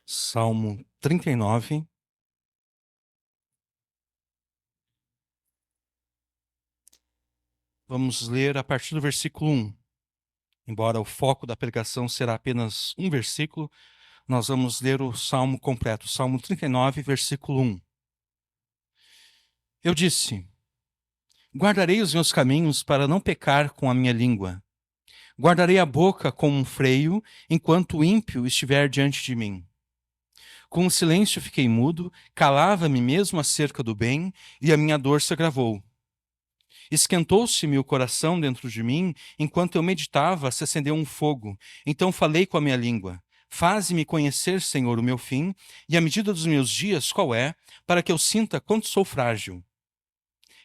Salmo 39. Vamos ler a partir do versículo 1. Embora o foco da pregação será apenas um versículo, nós vamos ler o salmo completo. Salmo 39, versículo 1. Eu disse: guardarei os meus caminhos para não pecar com a minha língua. Guardarei a boca como um freio enquanto o ímpio estiver diante de mim. Com o silêncio fiquei mudo, calava-me mesmo acerca do bem, e a minha dor se agravou. Esquentou-se-me o coração dentro de mim, enquanto eu meditava, se acendeu um fogo. Então falei com a minha língua: faze-me conhecer, Senhor, o meu fim, e a medida dos meus dias qual é, para que eu sinta quanto sou frágil.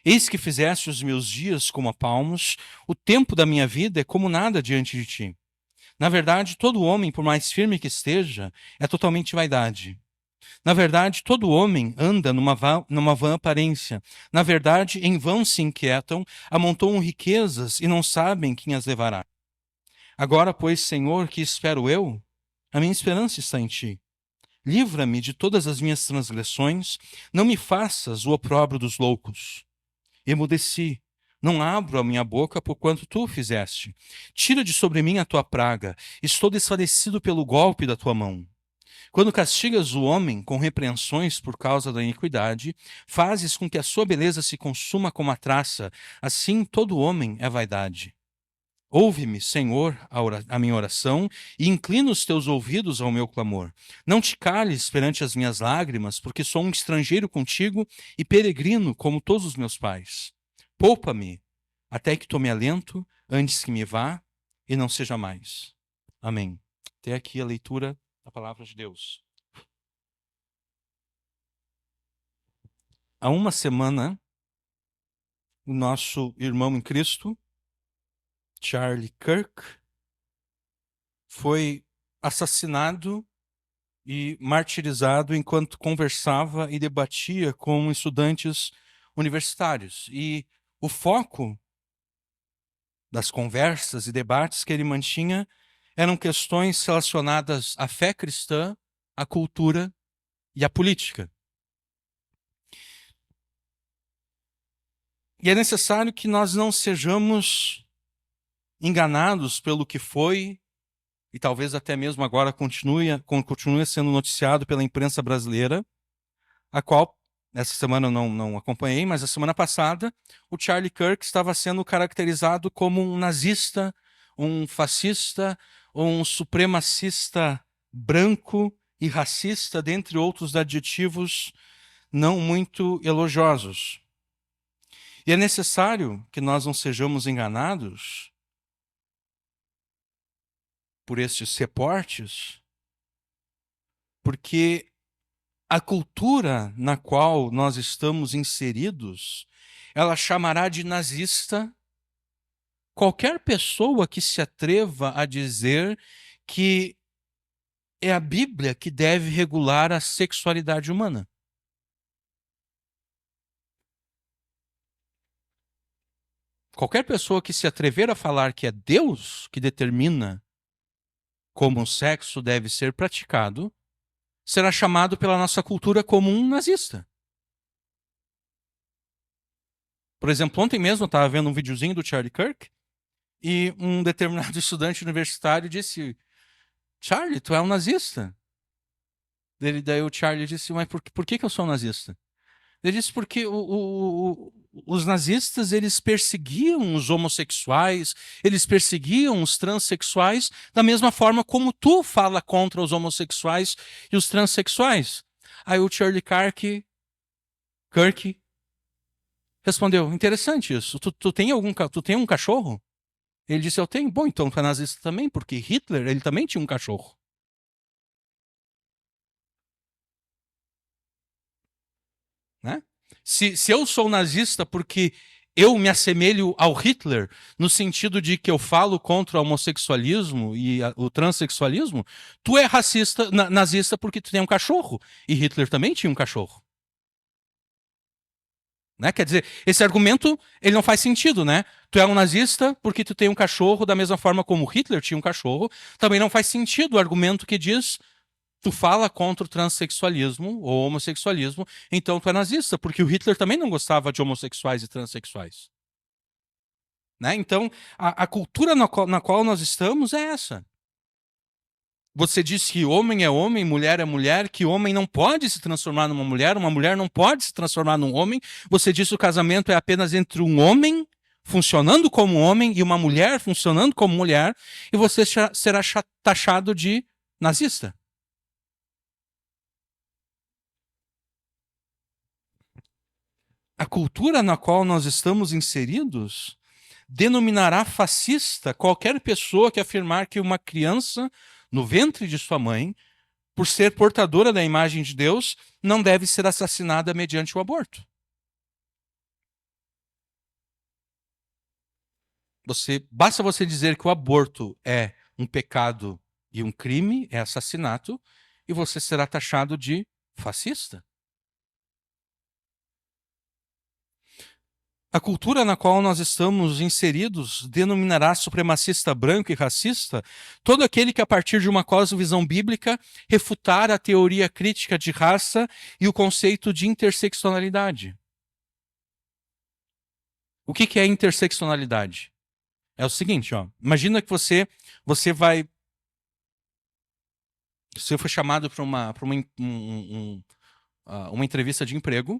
Eis que fizeste os meus dias como a palmos, o tempo da minha vida é como nada diante de ti. Na verdade, todo homem, por mais firme que esteja, é totalmente vaidade. Na verdade, todo homem anda numa vã aparência. Na verdade, em vão se inquietam, amontoam riquezas e não sabem quem as levará. Agora, pois, Senhor, que espero eu? A minha esperança está em ti. Livra-me de todas as minhas transgressões, não me faças o opróbrio dos loucos. Emudeci, não abro a minha boca por quanto tu fizeste. Tira de sobre mim a tua praga, estou desfalecido pelo golpe da tua mão. Quando castigas o homem com repreensões por causa da iniquidade, fazes com que a sua beleza se consuma como a traça, assim todo homem é vaidade. Ouve-me, Senhor, a minha oração, e inclina os teus ouvidos ao meu clamor. Não te cales perante as minhas lágrimas, porque sou um estrangeiro contigo e peregrino como todos os meus pais. Poupa-me, até que tome alento, antes que me vá e não seja mais. Amém. Até aqui a leitura da palavra de Deus. Há uma semana, o nosso irmão em Cristo, Charlie Kirk, foi assassinado e martirizado enquanto conversava e debatia com estudantes universitários. E o foco das conversas e debates que ele mantinha eram questões relacionadas à fé cristã, à cultura e à política. E é necessário que nós não sejamos enganados pelo que foi, e talvez até mesmo agora continue sendo noticiado pela imprensa brasileira, a qual, essa semana eu não acompanhei, mas a semana passada, o Charlie Kirk estava sendo caracterizado como um nazista, um fascista, um supremacista branco e racista, dentre outros adjetivos não muito elogiosos. E é necessário que nós não sejamos enganados por estes reportes, porque a cultura na qual nós estamos inseridos, ela chamará de nazista qualquer pessoa que se atreva a dizer que é a Bíblia que deve regular a sexualidade humana. Qualquer pessoa que se atrever a falar que é Deus que determina como o sexo deve ser praticado, será chamado pela nossa cultura como um nazista. Por exemplo, ontem mesmo eu estava vendo um videozinho do Charlie Kirk e um determinado estudante universitário disse: Charlie, tu é um nazista. Daí o Charlie disse: mas por que eu sou um nazista? Ele disse porque os nazistas, eles perseguiam os homossexuais, eles perseguiam os transexuais da mesma forma como tu fala contra os homossexuais e os transexuais. Aí o Charlie Kirk respondeu: interessante isso. Tu tem um cachorro? Ele disse: eu tenho. Bom, então tu é nazista também, porque Hitler, ele também tinha um cachorro. Né? Se eu sou nazista porque eu me assemelho ao Hitler, no sentido de que eu falo contra o homossexualismo e o transexualismo, tu é racista, nazista porque tu tem um cachorro. E Hitler também tinha um cachorro. Né? Quer dizer, esse argumento ele não faz sentido, né? Tu é um nazista porque tu tem um cachorro, da mesma forma como Hitler tinha um cachorro. Também não faz sentido o argumento que diz tu fala contra o transexualismo ou homossexualismo, então tu é nazista, porque o Hitler também não gostava de homossexuais e transexuais. Né? Então, a cultura na qual nós estamos é essa. Você diz que homem é homem, mulher é mulher, que homem não pode se transformar numa mulher, uma mulher não pode se transformar num homem. Você diz que o casamento é apenas entre um homem funcionando como homem e uma mulher funcionando como mulher, e você será taxado de nazista. A cultura na qual nós estamos inseridos denominará fascista qualquer pessoa que afirmar que uma criança no ventre de sua mãe, por ser portadora da imagem de Deus, não deve ser assassinada mediante o aborto. Basta você dizer que o aborto é um pecado e um crime, é assassinato, e você será taxado de fascista. A cultura na qual nós estamos inseridos denominará supremacista branco e racista todo aquele que, a partir de uma cosmovisão bíblica, refutar a teoria crítica de raça e o conceito de interseccionalidade. O que é interseccionalidade? É o seguinte, ó, imagina que você foi chamado para uma entrevista de emprego,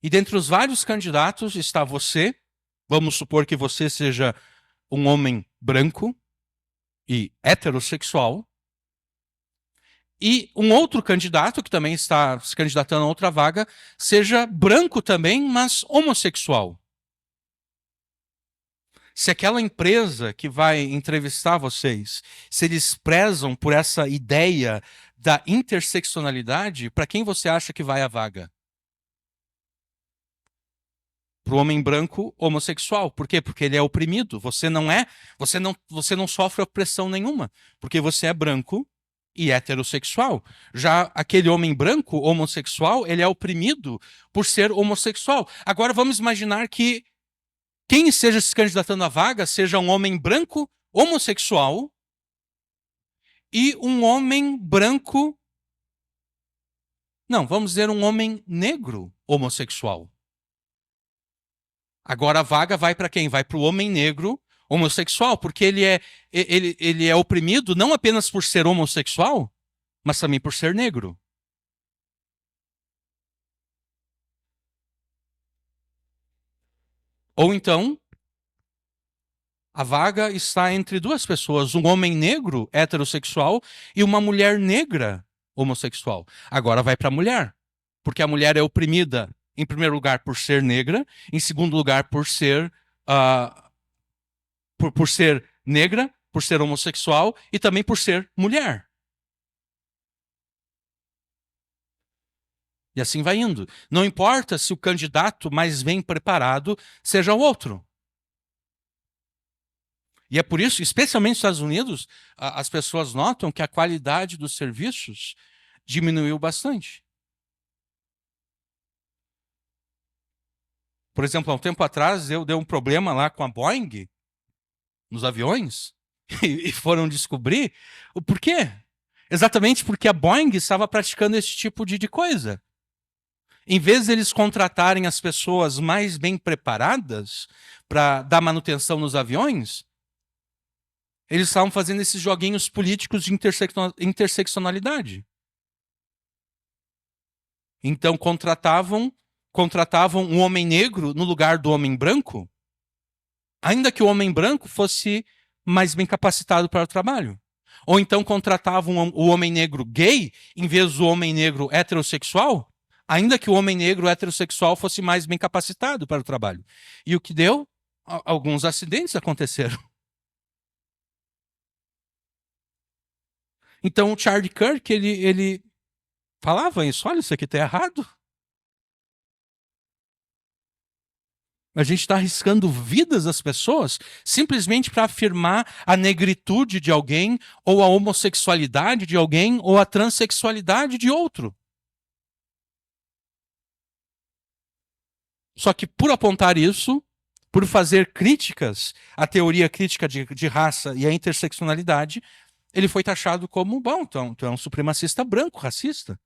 e dentre os vários candidatos está você. Vamos supor que você seja um homem branco e heterossexual, e um outro candidato que também está se candidatando a outra vaga seja branco também, mas homossexual. Se aquela empresa que vai entrevistar vocês, se eles prezam por essa ideia da interseccionalidade, para quem você acha que vai a vaga? Para o homem branco homossexual. Por quê? Porque ele é oprimido. Você não sofre opressão nenhuma, porque você é branco e heterossexual. Já aquele homem branco homossexual, ele é oprimido por ser homossexual. Agora vamos imaginar que quem esteja se candidatando à vaga seja um homem branco homossexual e um homem branco. Não, vamos dizer um homem negro homossexual. Agora a vaga vai para quem? Vai para o homem negro homossexual, porque ele é oprimido não apenas por ser homossexual, mas também por ser negro. Ou então, a vaga está entre duas pessoas, um homem negro heterossexual e uma mulher negra homossexual. Agora vai para a mulher, porque a mulher é oprimida, em primeiro lugar, por ser negra, em segundo lugar, por ser por ser negra, por ser homossexual e também por ser mulher. E assim vai indo. Não importa se o candidato mais bem preparado seja o outro. E é por isso, especialmente nos Estados Unidos, as pessoas notam que a qualidade dos serviços diminuiu bastante. Por exemplo, há um tempo atrás, deu um problema lá com a Boeing, nos aviões, e foram descobrir o porquê. Exatamente porque a Boeing estava praticando esse tipo de coisa. Em vez de eles contratarem as pessoas mais bem preparadas para dar manutenção nos aviões, eles estavam fazendo esses joguinhos políticos de interseccionalidade. Então contratavam um homem negro no lugar do homem branco, ainda que o homem branco fosse mais bem capacitado para o trabalho. Ou então contratavam o homem negro gay em vez do homem negro heterossexual, ainda que o homem negro heterossexual fosse mais bem capacitado para o trabalho. E o que deu? Alguns acidentes aconteceram. Então o Charlie Kirk, ele falava isso, olha, isso aqui está errado. A gente está arriscando vidas das pessoas simplesmente para afirmar a negritude de alguém, ou a homossexualidade de alguém, ou a transexualidade de outro. Só que por apontar isso, por fazer críticas à teoria crítica de raça e à interseccionalidade, ele foi taxado como, bom, tu é um supremacista branco, racista.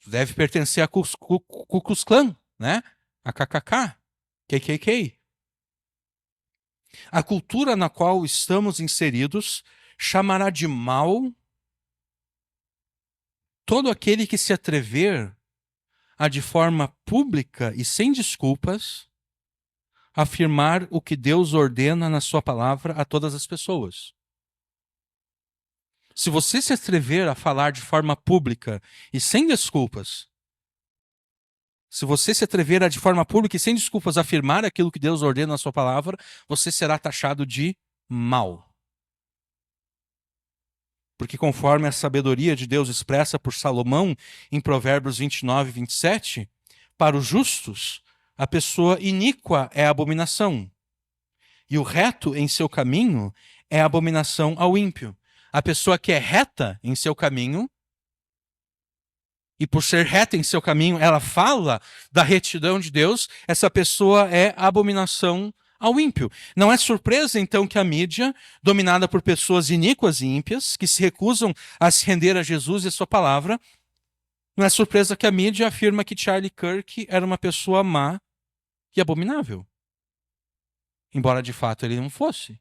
Tu deve pertencer a Ku Klux Klan, né? A KKK, KKK. A cultura na qual estamos inseridos chamará de mal todo aquele que se atrever a, de forma pública e sem desculpas, afirmar o que Deus ordena na sua palavra a todas as pessoas. Se você se atrever a falar de forma pública e sem desculpas, se você se atrever a, de forma pública e sem desculpas, afirmar aquilo que Deus ordena na sua palavra, você será taxado de mal. Porque conforme a sabedoria de Deus expressa por Salomão em Provérbios 29 e 27, para os justos, a pessoa iníqua é abominação, e o reto em seu caminho é abominação ao ímpio. A pessoa que é reta em seu caminho, e por ser reta em seu caminho, ela fala da retidão de Deus, essa pessoa é abominação ao ímpio. Não é surpresa, então, que a mídia, dominada por pessoas iníquas e ímpias, que se recusam a se render a Jesus e a sua palavra, não é surpresa que a mídia afirma que Charlie Kirk era uma pessoa má e abominável. Embora, de fato, ele não fosse.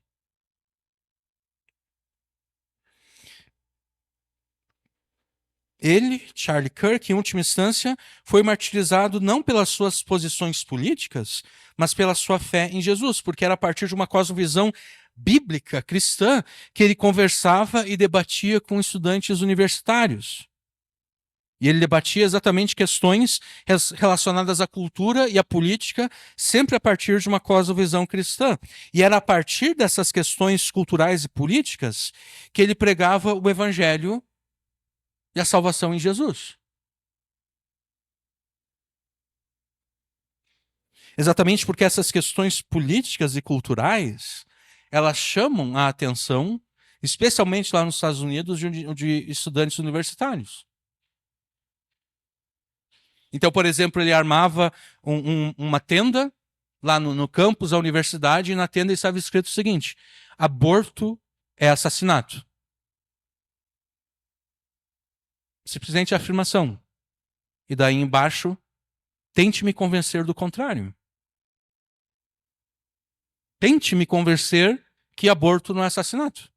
Ele, Charlie Kirk, em última instância, foi martirizado não pelas suas posições políticas, mas pela sua fé em Jesus, porque era a partir de uma cosmovisão bíblica, cristã, que ele conversava e debatia com estudantes universitários. E ele debatia exatamente questões relacionadas à cultura e à política, sempre a partir de uma cosmovisão cristã. E era a partir dessas questões culturais e políticas que ele pregava o evangelho e a salvação em Jesus. Exatamente porque essas questões políticas e culturais, elas chamam a atenção, especialmente lá nos Estados Unidos, de estudantes universitários. Então, por exemplo, ele armava uma tenda lá no campus da universidade, e na tenda estava escrito o seguinte: aborto é assassinato. Simplesmente a afirmação. E daí embaixo, tente me convencer do contrário. Tente me convencer que aborto não é assassinato.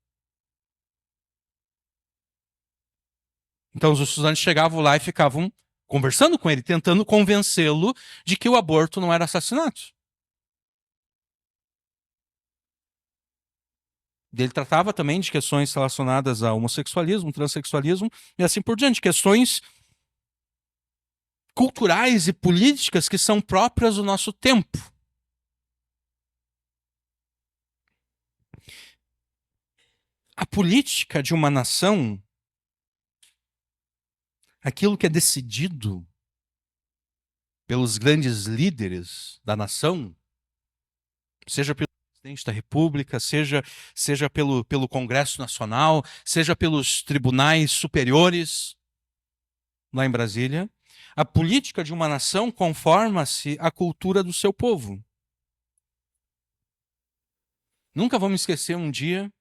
Então os estudantes chegavam lá e ficavam conversando com ele, tentando convencê-lo de que o aborto não era assassinato. Ele tratava também de questões relacionadas ao homossexualismo, transexualismo e assim por diante, questões culturais e políticas que são próprias do nosso tempo. A política de uma nação, aquilo que é decidido pelos grandes líderes da nação, seja pelo presidente da República, seja pelo Congresso Nacional, seja pelos tribunais superiores lá em Brasília, a política de uma nação conforma-se à cultura do seu povo. Nunca vou me esquecer um dia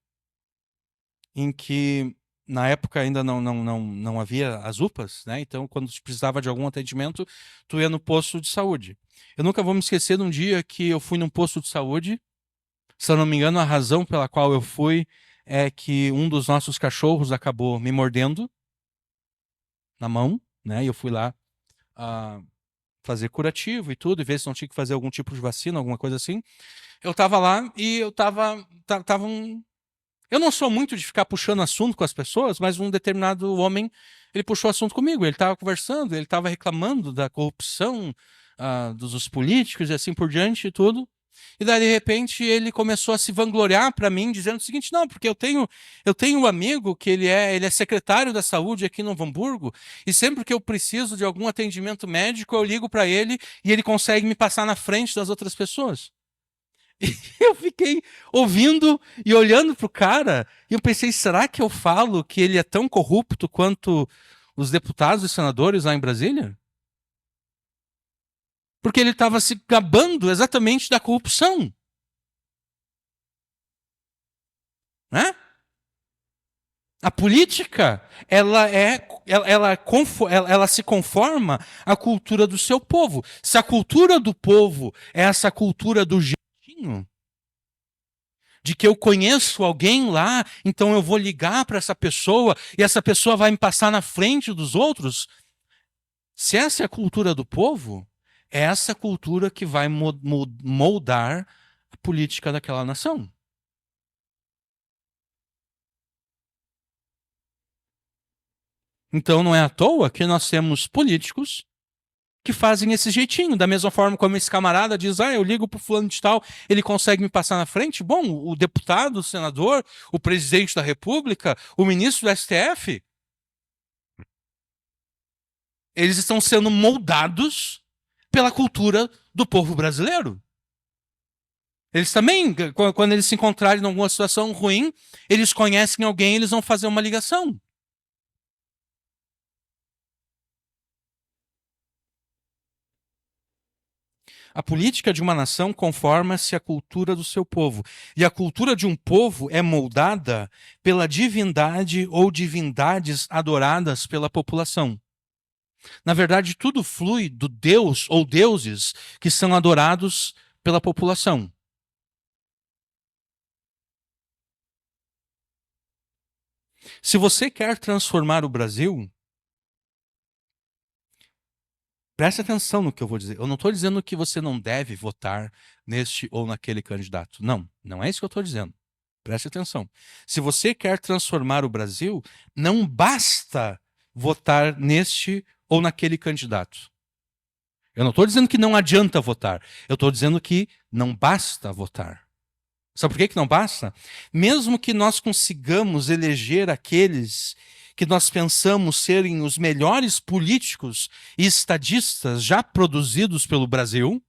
em que, na época, ainda não havia as UPAs, né? Então, quando tu precisava de algum atendimento, tu ia no posto de saúde. Eu nunca vou me esquecer de um dia que eu fui num posto de saúde. Se eu não me engano, a razão pela qual eu fui é que um dos nossos cachorros acabou me mordendo na mão, né? E eu fui lá fazer curativo e tudo, e ver se não tinha que fazer algum tipo de vacina, alguma coisa assim. Eu tava lá e eu tava Eu não sou muito de ficar puxando assunto com as pessoas, mas um determinado homem, ele puxou assunto comigo. Ele estava conversando, ele estava reclamando da corrupção dos políticos e assim por diante e tudo. E daí, de repente, ele começou a se vangloriar para mim, dizendo o seguinte: não, porque eu tenho um amigo que ele é secretário da saúde aqui no Novo Hamburgo, e sempre que eu preciso de algum atendimento médico, eu ligo para ele e ele consegue me passar na frente das outras pessoas. E eu fiquei ouvindo e olhando pro cara, e eu pensei, será que eu falo que ele é tão corrupto quanto os deputados e senadores lá em Brasília? Porque ele estava se gabando exatamente da corrupção. Né? A política, ela se conforma à cultura do seu povo. Se a cultura do povo é essa cultura do jeitinho, de que eu conheço alguém lá, então eu vou ligar para essa pessoa e essa pessoa vai me passar na frente dos outros. Se essa é a cultura do povo, é essa cultura que vai moldar a política daquela nação. Então não é à toa que nós temos políticos que fazem esse jeitinho, da mesma forma como esse camarada diz, eu ligo pro fulano de tal, ele consegue me passar na frente. Bom, o deputado, o senador, o presidente da República, o ministro do STF, eles estão sendo moldados pela cultura do povo brasileiro. Eles também, quando eles se encontrarem em alguma situação ruim, eles conhecem alguém, eles vão fazer uma ligação. A política de uma nação conforma-se à cultura do seu povo. E a cultura de um povo é moldada pela divindade ou divindades adoradas pela população. Na verdade, tudo flui do Deus ou deuses que são adorados pela população. Se você quer transformar o Brasil, preste atenção no que eu vou dizer. Eu não estou dizendo que você não deve votar neste ou naquele candidato. Não, não é isso que eu estou dizendo. Preste atenção. Se você quer transformar o Brasil, não basta votar neste ou naquele candidato. Eu não estou dizendo que não adianta votar. Eu estou dizendo que não basta votar. Sabe por que não basta? Mesmo que nós consigamos eleger aqueles que nós pensamos serem os melhores políticos e estadistas já produzidos pelo Brasil,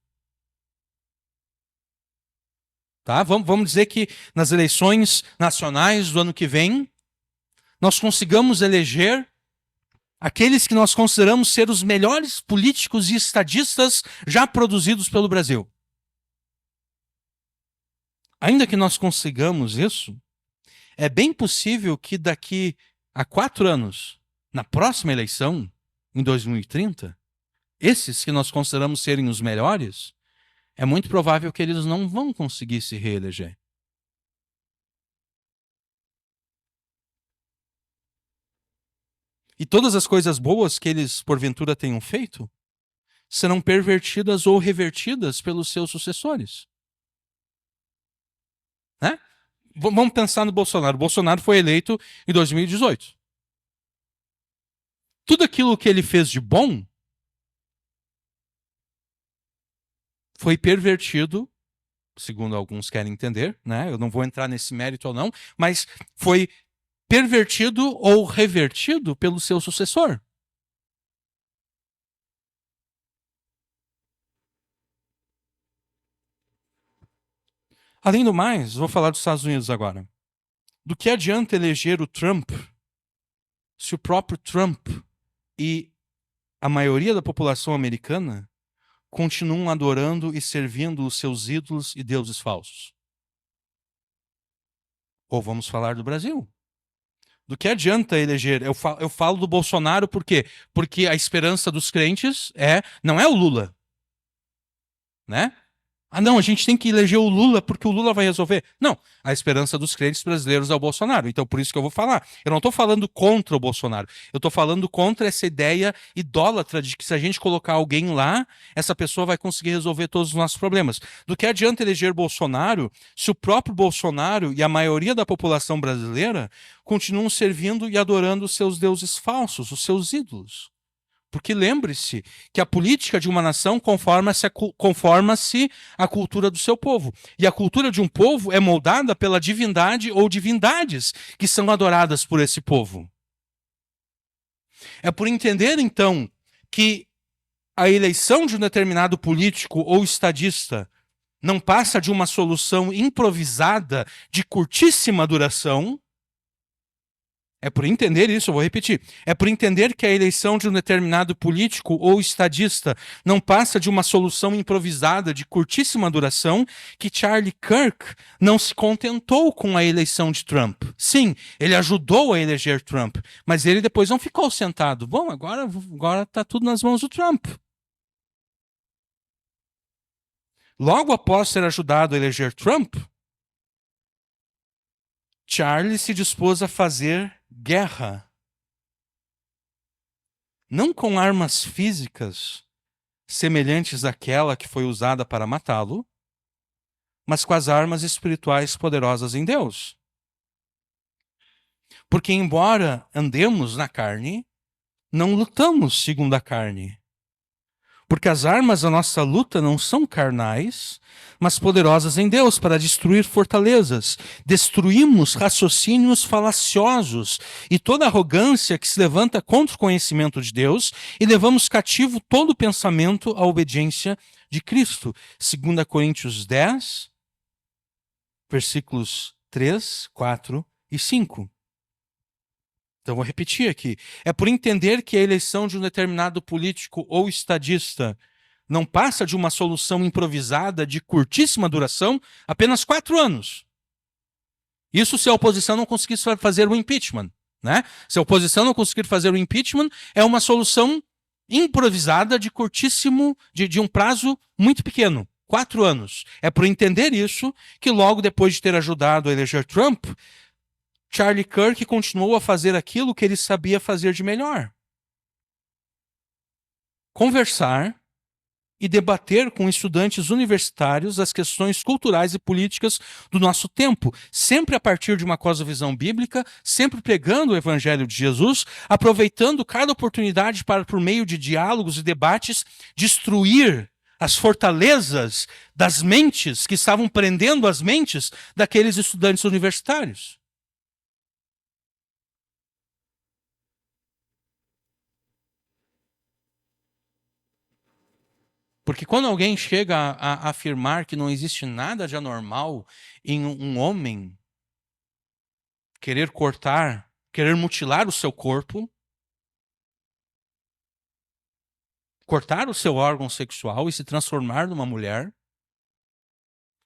tá? Vamos dizer que nas eleições nacionais do ano que vem, nós consigamos eleger aqueles que nós consideramos ser os melhores políticos e estadistas já produzidos pelo Brasil. Ainda que nós consigamos isso, é bem possível que daqui a 4 anos, na próxima eleição, em 2030, esses que nós consideramos serem os melhores, é muito provável que eles não vão conseguir se reeleger. E todas as coisas boas que eles, porventura, tenham feito, serão pervertidas ou revertidas pelos seus sucessores. Né? Vamos pensar no Bolsonaro. O Bolsonaro foi eleito em 2018. Tudo aquilo que ele fez de bom foi pervertido, segundo alguns querem entender, né? Eu não vou entrar nesse mérito ou não, mas foi pervertido ou revertido pelo seu sucessor. Além do mais, vou falar dos Estados Unidos agora. Do que adianta eleger o Trump se o próprio Trump e a maioria da população americana continuam adorando e servindo os seus ídolos e deuses falsos? Ou vamos falar do Brasil. Do que adianta eleger? Eu falo do Bolsonaro por quê? Porque a esperança dos crentes não é o Lula. Né? Não, a gente tem que eleger o Lula porque o Lula vai resolver. Não, a esperança dos crentes brasileiros é o Bolsonaro. Então, por isso que eu vou falar. Eu não estou falando contra o Bolsonaro. Eu estou falando contra essa ideia idólatra de que se a gente colocar alguém lá, essa pessoa vai conseguir resolver todos os nossos problemas. Do que adianta eleger Bolsonaro se o próprio Bolsonaro e a maioria da população brasileira continuam servindo e adorando os seus deuses falsos, os seus ídolos? Porque lembre-se que a política de uma nação conforma-se à cultura do seu povo. E a cultura de um povo é moldada pela divindade ou divindades que são adoradas por esse povo. É por entender, então, que a eleição de um determinado político ou estadista não passa de uma solução improvisada de curtíssima duração. É por entender isso, eu vou repetir. É por entender que a eleição de um determinado político ou estadista não passa de uma solução improvisada de curtíssima duração que Charlie Kirk não se contentou com a eleição de Trump. Sim, ele ajudou a eleger Trump, mas ele depois não ficou sentado. Bom, agora está tudo nas mãos do Trump. Logo após ser ajudado a eleger Trump, Charlie se dispôs a fazer guerra. Não com armas físicas semelhantes àquela que foi usada para matá-lo, mas com as armas espirituais poderosas em Deus. Porque, embora andemos na carne, não lutamos segundo a carne. Porque as armas da nossa luta não são carnais, mas poderosas em Deus para destruir fortalezas. Destruímos raciocínios falaciosos e toda arrogância que se levanta contra o conhecimento de Deus e levamos cativo todo pensamento à obediência de Cristo. 2 Coríntios 10, versículos 3, 4 e 5. Então, vou repetir aqui. É por entender que a eleição de um determinado político ou estadista não passa de uma solução improvisada de curtíssima duração, apenas 4 anos. Isso se a oposição não conseguisse fazer o impeachment. Né? Se a oposição não conseguir fazer o impeachment, é uma solução improvisada de curtíssimo, de um prazo muito pequeno. 4 anos. É por entender isso que logo depois de ter ajudado a eleger Trump, Charlie Kirk continuou a fazer aquilo que ele sabia fazer de melhor. Conversar e debater com estudantes universitários as questões culturais e políticas do nosso tempo, sempre a partir de uma cosmovisão bíblica, sempre pregando o Evangelho de Jesus, aproveitando cada oportunidade para, por meio de diálogos e debates, destruir as fortalezas das mentes que estavam prendendo as mentes daqueles estudantes universitários. Porque quando alguém chega a afirmar que não existe nada de anormal em um homem querer cortar, querer mutilar o seu corpo, cortar o seu órgão sexual e se transformar numa mulher,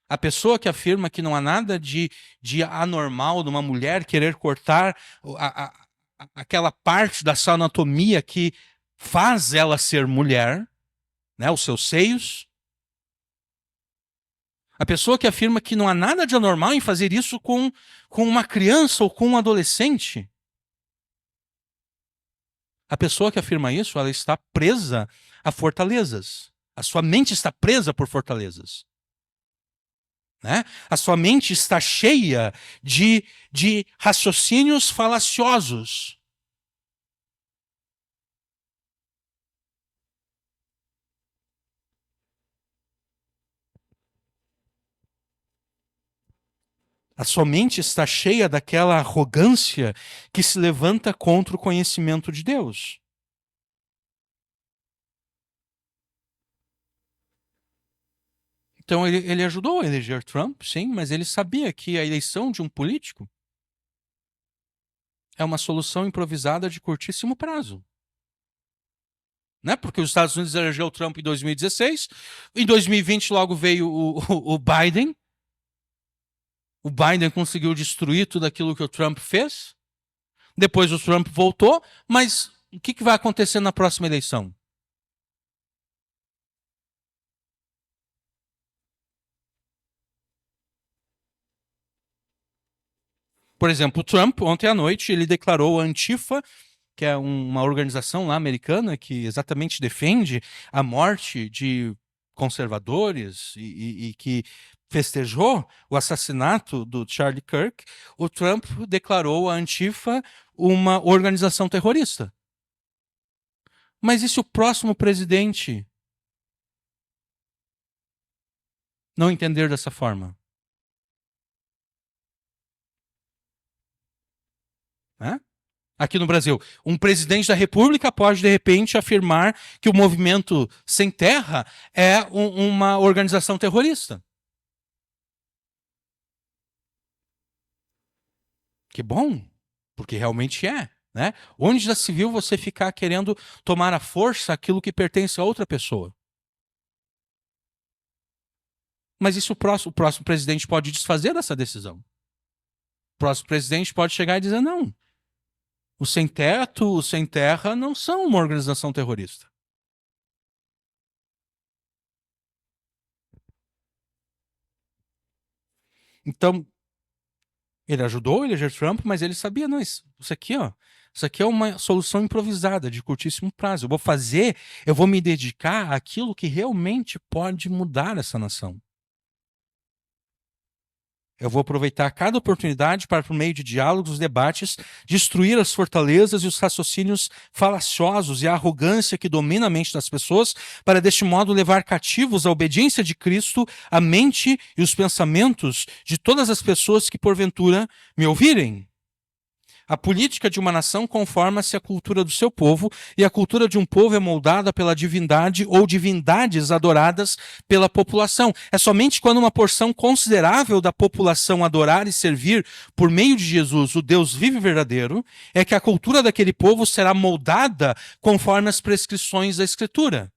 a pessoa que afirma que não há nada de anormal numa mulher querer cortar aquela parte da sua anatomia que faz ela ser mulher, né, os seus seios. A pessoa que afirma que não há nada de anormal em fazer isso com uma criança ou com um adolescente. A pessoa que afirma isso, ela está presa a fortalezas. A sua mente está presa por fortalezas. Né? A sua mente está cheia de raciocínios falaciosos. A sua mente está cheia daquela arrogância que se levanta contra o conhecimento de Deus. Então ele ajudou a eleger Trump, sim, mas ele sabia que a eleição de um político é uma solução improvisada de curtíssimo prazo. Né? Porque os Estados Unidos elegeu o Trump em 2016, em 2020 logo veio o Biden. O Biden conseguiu destruir tudo aquilo que o Trump fez. Depois o Trump voltou, mas o que vai acontecer na próxima eleição? Por exemplo, o Trump, ontem à noite, ele declarou a Antifa, que é uma organização lá americana que exatamente defende a morte de conservadores e que festejou o assassinato do Charlie Kirk. O Trump declarou a Antifa uma organização terrorista. Mas e se o próximo presidente não entender dessa forma? Né? Aqui no Brasil, um presidente da República pode, de repente, afirmar que o movimento Sem Terra é uma organização terrorista. Que bom, Porque realmente é, né? Onde já se viu você ficar querendo tomar à força aquilo que pertence a outra pessoa? Mas isso o próximo presidente pode desfazer dessa decisão. O próximo presidente pode chegar e dizer: não, o Sem Teto, o Sem Terra não são uma organização terrorista. Então, ele ajudou a eleger Trump, mas ele sabia: não, isso aqui, ó, isso aqui é uma solução improvisada, de curtíssimo prazo. Eu vou me dedicar àquilo que realmente pode mudar essa nação. Eu vou aproveitar cada oportunidade para, por meio de diálogos, debates, destruir as fortalezas e os raciocínios falaciosos e a arrogância que domina a mente das pessoas, para deste modo levar cativos à obediência de Cristo a mente e os pensamentos de todas as pessoas que porventura me ouvirem. A política de uma nação conforma-se à cultura do seu povo, e a cultura de um povo é moldada pela divindade ou divindades adoradas pela população. É somente quando uma porção considerável da população adorar e servir por meio de Jesus, o Deus vivo e verdadeiro, é que a cultura daquele povo será moldada conforme as prescrições da Escritura.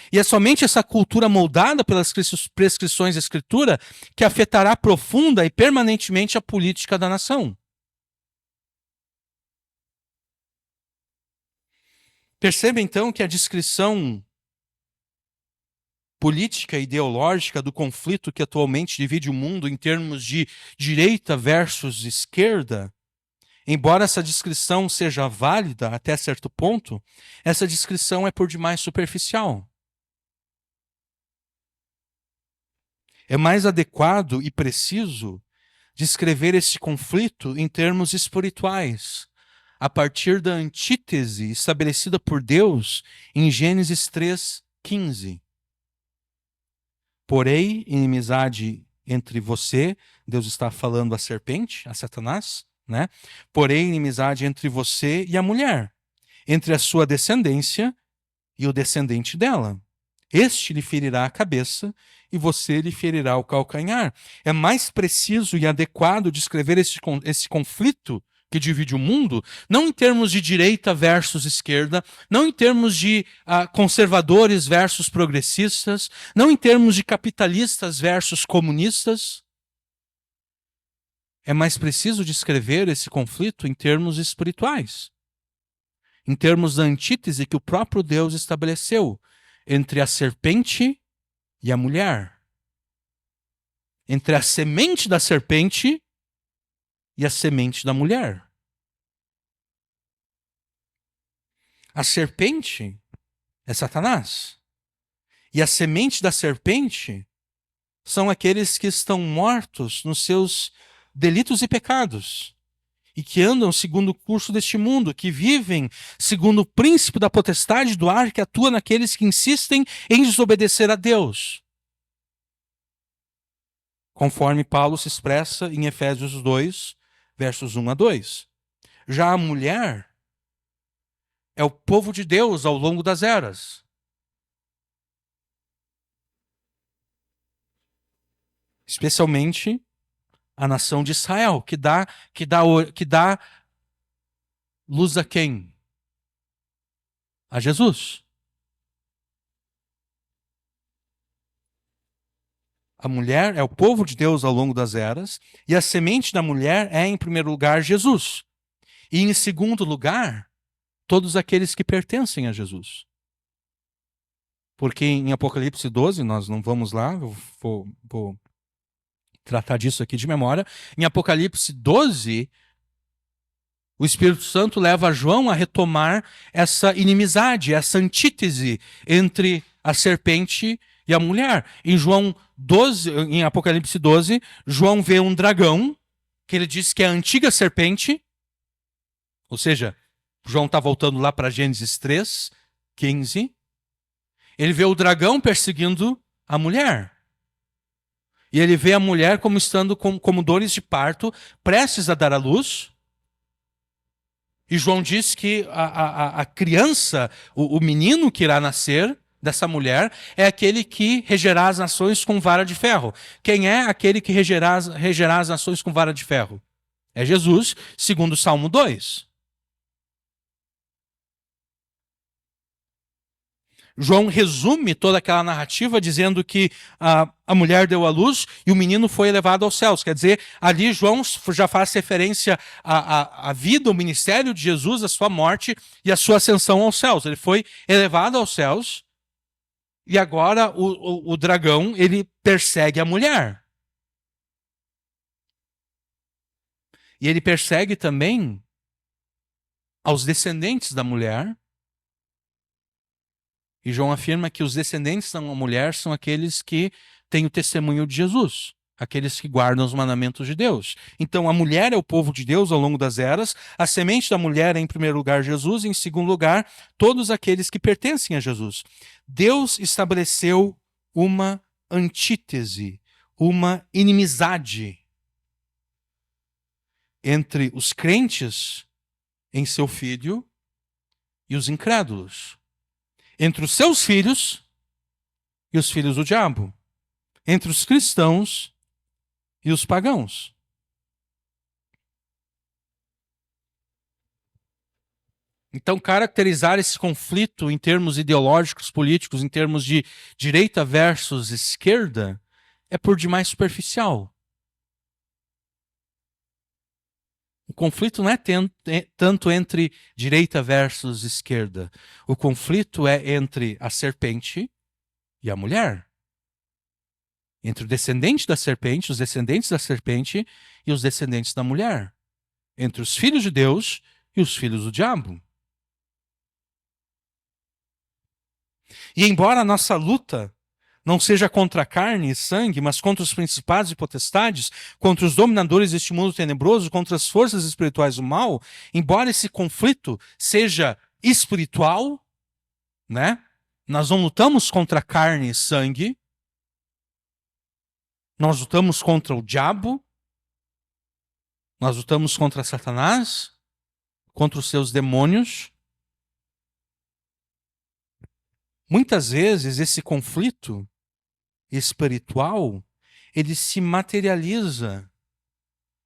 E é somente essa cultura moldada pelas prescrições da Escritura que afetará profunda e permanentemente a política da nação. Perceba então que a descrição política e ideológica do conflito que atualmente divide o mundo em termos de direita versus esquerda, embora essa descrição seja válida até certo ponto, essa descrição é por demais superficial. É mais adequado e preciso descrever esse conflito em termos espirituais, a partir da antítese estabelecida por Deus em Gênesis 3:15. Porém, inimizade entre você, Deus está falando à serpente, a Satanás, né? Porém, inimizade entre você e a mulher, entre a sua descendência e o descendente dela. Este lhe ferirá a cabeça e você lhe ferirá o calcanhar. É mais preciso e adequado descrever esse conflito que divide o mundo, não em termos de direita versus esquerda, não em termos de conservadores versus progressistas, não em termos de capitalistas versus comunistas. É mais preciso descrever esse conflito em termos espirituais, em termos da antítese que o próprio Deus estabeleceu entre a serpente e a mulher, entre a semente da serpente e a semente da mulher. A serpente é Satanás. E a semente da serpente são aqueles que estão mortos nos seus delitos e pecados, e que andam segundo o curso deste mundo, que vivem segundo o príncipe da potestade do ar, que atua naqueles que insistem em desobedecer a Deus. Conforme Paulo se expressa em Efésios 2, versos 1-2. Já a mulher é o povo de Deus ao longo das eras. Especialmente a nação de Israel, que dá luz a quem? A Jesus. A mulher é o povo de Deus ao longo das eras, e a semente da mulher é, em primeiro lugar, Jesus. E, em segundo lugar, todos aqueles que pertencem a Jesus. Porque em Apocalipse 12, nós não vamos lá, eu vou tratar disso aqui de memória. Em Apocalipse 12, o Espírito Santo leva João a retomar essa inimizade, essa antítese entre a serpente e a mulher. Em Apocalipse 12, João vê um dragão, que ele diz que é a antiga serpente, ou seja, João está voltando lá para Gênesis 3:15. Ele vê o dragão perseguindo a mulher. E ele vê a mulher como estando como dores de parto, prestes a dar à luz. E João diz que a criança, o menino que irá nascer dessa mulher, é aquele que regerá as nações com vara de ferro. Quem é aquele que regerá as nações com vara de ferro? É Jesus, segundo o Salmo 2. João resume toda aquela narrativa dizendo que a mulher deu à luz e o menino foi elevado aos céus. Quer dizer, ali João já faz referência à vida, ao ministério de Jesus, à sua morte e à sua ascensão aos céus. Ele foi elevado aos céus e agora o dragão, ele persegue a mulher. E ele persegue também aos descendentes da mulher. E João afirma que os descendentes da mulher são aqueles que têm o testemunho de Jesus, aqueles que guardam os mandamentos de Deus. Então, a mulher é o povo de Deus ao longo das eras, a semente da mulher é, em primeiro lugar, Jesus, e, em segundo lugar, todos aqueles que pertencem a Jesus. Deus estabeleceu uma antítese, uma inimizade entre os crentes em seu Filho e os incrédulos. Entre os seus filhos e os filhos do diabo. Entre os cristãos e os pagãos. Então, caracterizar esse conflito em termos ideológicos, políticos, em termos de direita versus esquerda, é por demais superficial. O conflito não é tanto entre direita versus esquerda. O conflito é entre a serpente e a mulher. Entre o descendente da serpente, os descendentes da serpente e os descendentes da mulher. Entre os filhos de Deus e os filhos do diabo. E embora a nossa luta não seja contra carne e sangue, mas contra os principados e potestades, contra os dominadores deste mundo tenebroso, contra as forças espirituais do mal, embora esse conflito seja espiritual, né? Nós não lutamos contra carne e sangue, nós lutamos contra o diabo, nós lutamos contra Satanás, contra os seus demônios. Muitas vezes esse conflito espiritual, ele se materializa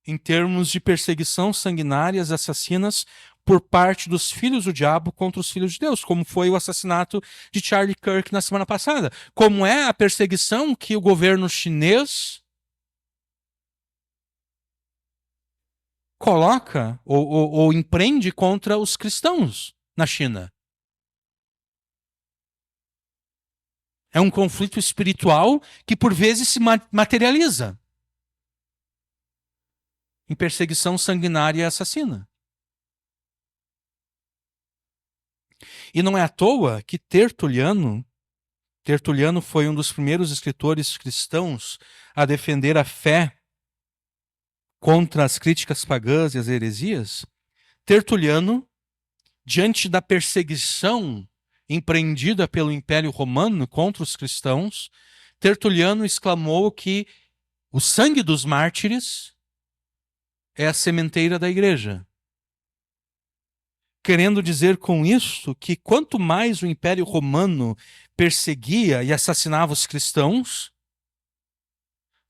em termos de perseguição sanguinárias, assassinas por parte dos filhos do diabo contra os filhos de Deus, como foi o assassinato de Charlie Kirk na semana passada, como é a perseguição que o governo chinês coloca ou empreende contra os cristãos na China. É um conflito espiritual que por vezes se materializa em perseguição sanguinária e assassina. E não é à toa que Tertuliano foi um dos primeiros escritores cristãos a defender a fé contra as críticas pagãs e as heresias. Tertuliano, diante da perseguição empreendida pelo Império Romano contra os cristãos, Tertuliano exclamou que o sangue dos mártires é a sementeira da igreja. Querendo dizer com isso que quanto mais o Império Romano perseguia e assassinava os cristãos,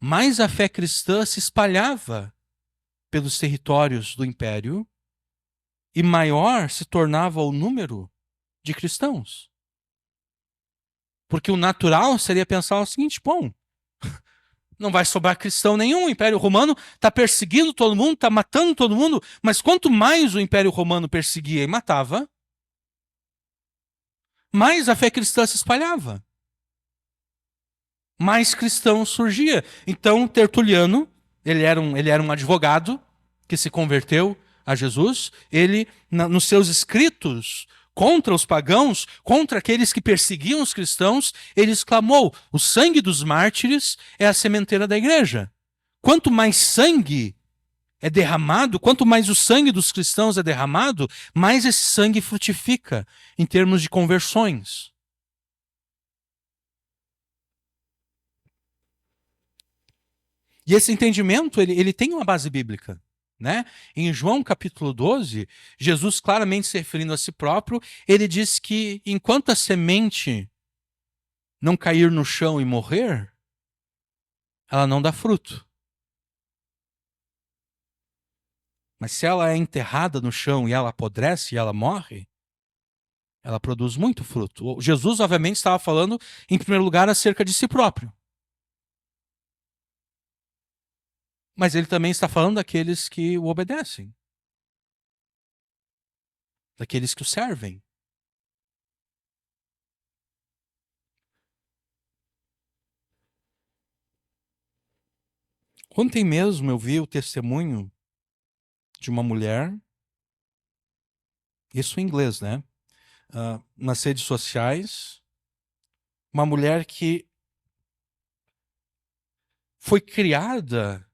mais a fé cristã se espalhava pelos territórios do Império e maior se tornava o número de cristãos. Porque o natural seria pensar o seguinte, bom, não vai sobrar cristão nenhum, o Império Romano está perseguindo todo mundo, está matando todo mundo, mas quanto mais o Império Romano perseguia e matava, mais a fé cristã se espalhava. Mais cristão surgia. Então, Tertuliano, ele era um advogado que se converteu a Jesus. Ele, nos seus escritos contra os pagãos, contra aqueles que perseguiam os cristãos, ele exclamou: o sangue dos mártires é a sementeira da igreja. Quanto mais sangue é derramado, quanto mais o sangue dos cristãos é derramado, mais esse sangue frutifica em termos de conversões. E esse entendimento, ele tem uma base bíblica. Né? Em João capítulo 12, Jesus claramente se referindo a si próprio, ele diz que enquanto a semente não cair no chão e morrer, ela não dá fruto. Mas se ela é enterrada no chão e ela apodrece e ela morre, ela produz muito fruto. Jesus, obviamente, estava falando, em primeiro lugar, acerca de si próprio. Mas ele também está falando daqueles que o obedecem, daqueles que o servem. Ontem mesmo eu vi o testemunho de uma mulher, isso em inglês, né? Nas redes sociais, uma mulher que foi criada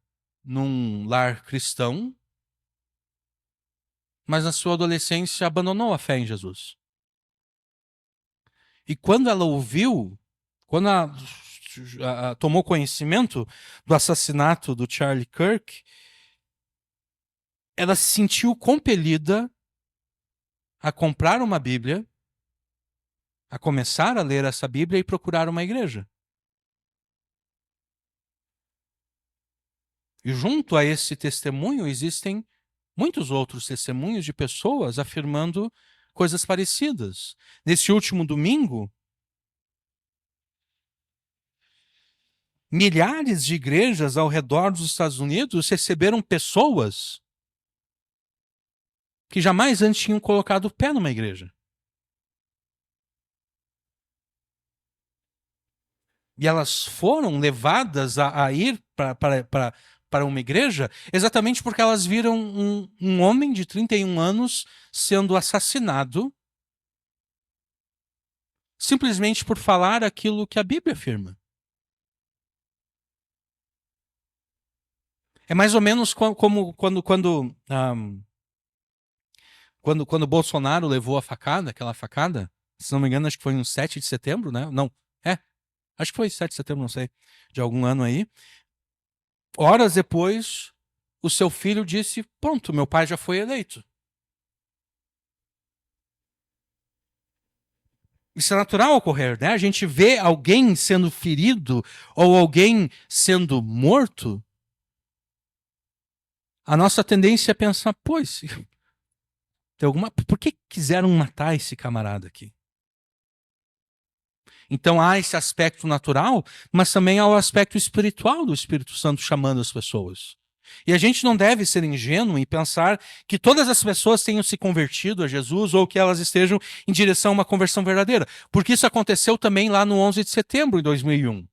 num lar cristão, mas na sua adolescência abandonou a fé em Jesus. E quando ela ouviu, quando ela tomou conhecimento do assassinato do Charlie Kirk, ela se sentiu compelida a comprar uma Bíblia, a começar a ler essa Bíblia e procurar uma igreja. E junto a esse testemunho existem muitos outros testemunhos de pessoas afirmando coisas parecidas. Nesse último domingo, milhares de igrejas ao redor dos Estados Unidos receberam pessoas que jamais antes tinham colocado o pé numa igreja. E elas foram levadas a ir para uma igreja exatamente porque elas viram um homem de 31 anos sendo assassinado simplesmente por falar aquilo que a Bíblia afirma. É mais ou menos como quando Bolsonaro levou a facada, aquela facada, se não me engano, acho que foi no 7 de setembro, né? Não, acho que foi 7 de setembro, não sei, de algum ano aí. Horas depois, o seu filho disse: pronto, meu pai já foi eleito. Isso é natural ocorrer, né? A gente vê alguém sendo ferido ou alguém sendo morto, a nossa tendência é pensar: pois, por que quiseram matar esse camarada aqui? Então há esse aspecto natural, mas também há o aspecto espiritual do Espírito Santo chamando as pessoas. E a gente não deve ser ingênuo e pensar que todas as pessoas tenham se convertido a Jesus ou que elas estejam em direção a uma conversão verdadeira. Porque isso aconteceu também lá no 11 de setembro de 2001.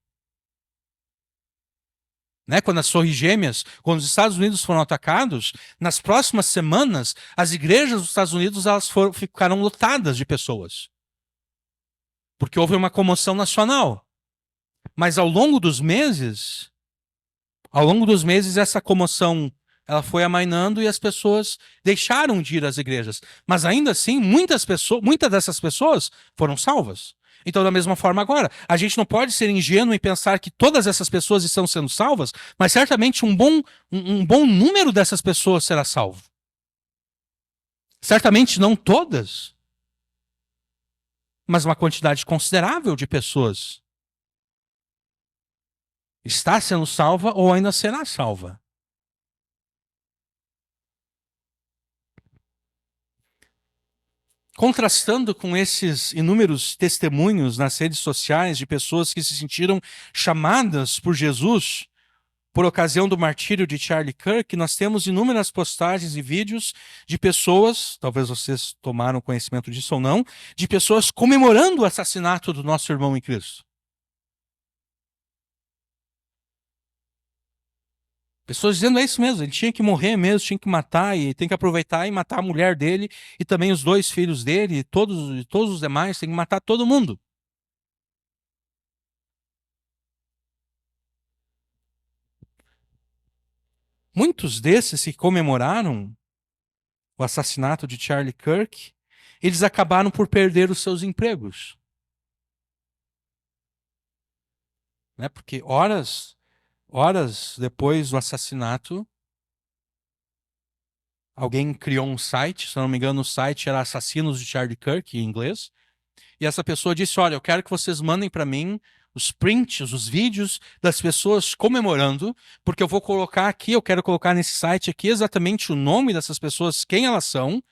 Né? Quando as Torres Gêmeas, quando os Estados Unidos foram atacados, nas próximas semanas, as igrejas dos Estados Unidos ficaram lotadas de pessoas. Porque houve uma comoção nacional. Mas ao longo dos meses, essa comoção ela foi amainando e as pessoas deixaram de ir às igrejas. Mas ainda assim, muitas dessas pessoas foram salvas. Então, da mesma forma agora, a gente não pode ser ingênuo e pensar que todas essas pessoas estão sendo salvas, mas certamente um bom número dessas pessoas será salvo. Certamente não todas, mas uma quantidade considerável de pessoas está sendo salva ou ainda será salva. Contrastando com esses inúmeros testemunhos nas redes sociais de pessoas que se sentiram chamadas por Jesus por ocasião do martírio de Charlie Kirk, nós temos inúmeras postagens e vídeos de pessoas, talvez vocês tomaram conhecimento disso ou não, de pessoas comemorando o assassinato do nosso irmão em Cristo. Pessoas dizendo: é isso mesmo, ele tinha que morrer mesmo, tinha que matar, e tem que aproveitar e matar a mulher dele, e também os 2 filhos dele, e todos os demais, tem que matar todo mundo. Muitos desses que comemoraram o assassinato de Charlie Kirk, eles acabaram por perder os seus empregos. Né? Porque horas depois do assassinato, alguém criou um site, se não me engano o site era Assassinos de Charlie Kirk, em inglês, e essa pessoa disse: olha, eu quero que vocês mandem para mim os prints, os vídeos das pessoas comemorando, porque eu vou colocar aqui, eu quero colocar nesse site aqui exatamente o nome dessas pessoas, quem elas são,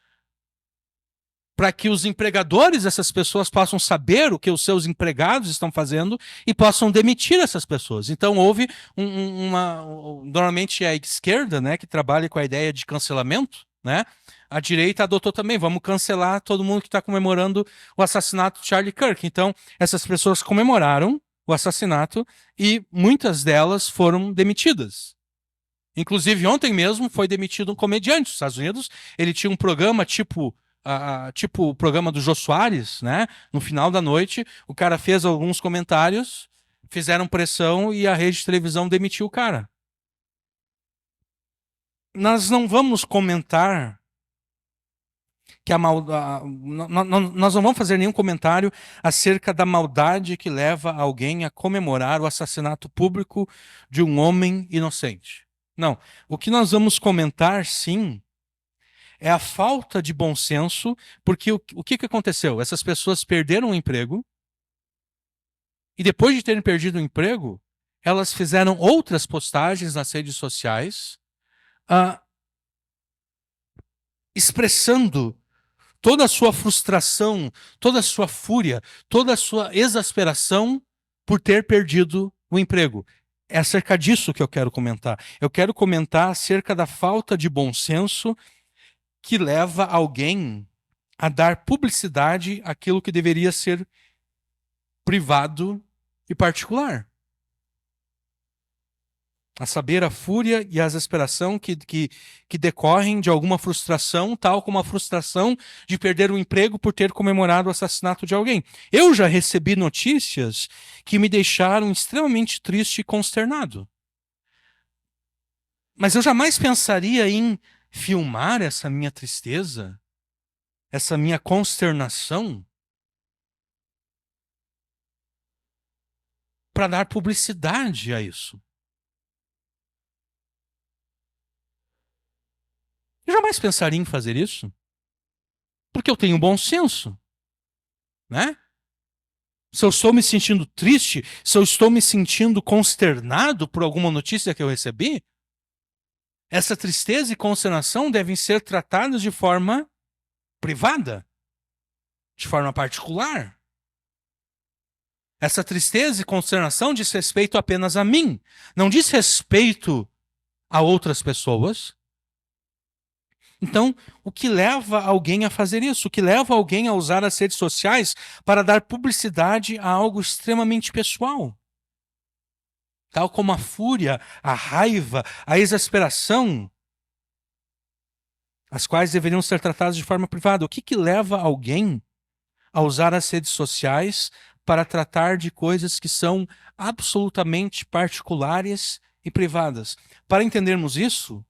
para que os empregadores dessas pessoas possam saber o que os seus empregados estão fazendo e possam demitir essas pessoas. Então houve normalmente é a esquerda, né, que trabalha com a ideia de cancelamento, né? A direita adotou também, vamos cancelar todo mundo que está comemorando o assassinato de Charlie Kirk. Então essas pessoas comemoraram o assassinato e muitas delas foram demitidas. Inclusive ontem mesmo foi demitido um comediante dos Estados Unidos. Ele tinha um programa tipo o programa do Jô Soares, né? No final da noite, o cara fez alguns comentários, fizeram pressão e a rede de televisão demitiu o cara. Nós não vamos comentar que nós não vamos fazer nenhum comentário acerca da maldade que leva alguém a comemorar o assassinato público de um homem inocente. Não. O que nós vamos comentar, sim, é a falta de bom senso, porque o que aconteceu? Essas pessoas perderam o emprego, e depois de terem perdido o emprego, elas fizeram outras postagens nas redes sociais, expressando toda a sua frustração, toda a sua fúria, toda a sua exasperação por ter perdido o emprego. É acerca disso que eu quero comentar. Eu quero comentar acerca da falta de bom senso que leva alguém a dar publicidade àquilo que deveria ser privado e particular. A saber, a fúria e a exasperação que decorrem de alguma frustração, tal como a frustração de perder o emprego por ter comemorado o assassinato de alguém. Eu já recebi notícias que me deixaram extremamente triste e consternado. Mas eu jamais pensaria em filmar essa minha tristeza, essa minha consternação, para dar publicidade a isso. Eu jamais pensaria em fazer isso, porque eu tenho bom senso, né? Se eu estou me sentindo triste, se eu estou me sentindo consternado por alguma notícia que eu recebi, essa tristeza e consternação devem ser tratadas de forma privada, de forma particular. Essa tristeza e consternação diz respeito apenas a mim, não diz respeito a outras pessoas. Então, o que leva alguém a fazer isso? O que leva alguém a usar as redes sociais para dar publicidade a algo extremamente pessoal? Tal como a fúria, a raiva, a exasperação, as quais deveriam ser tratadas de forma privada. O que leva alguém a usar as redes sociais para tratar de coisas que são absolutamente particulares e privadas? Para entendermos isso,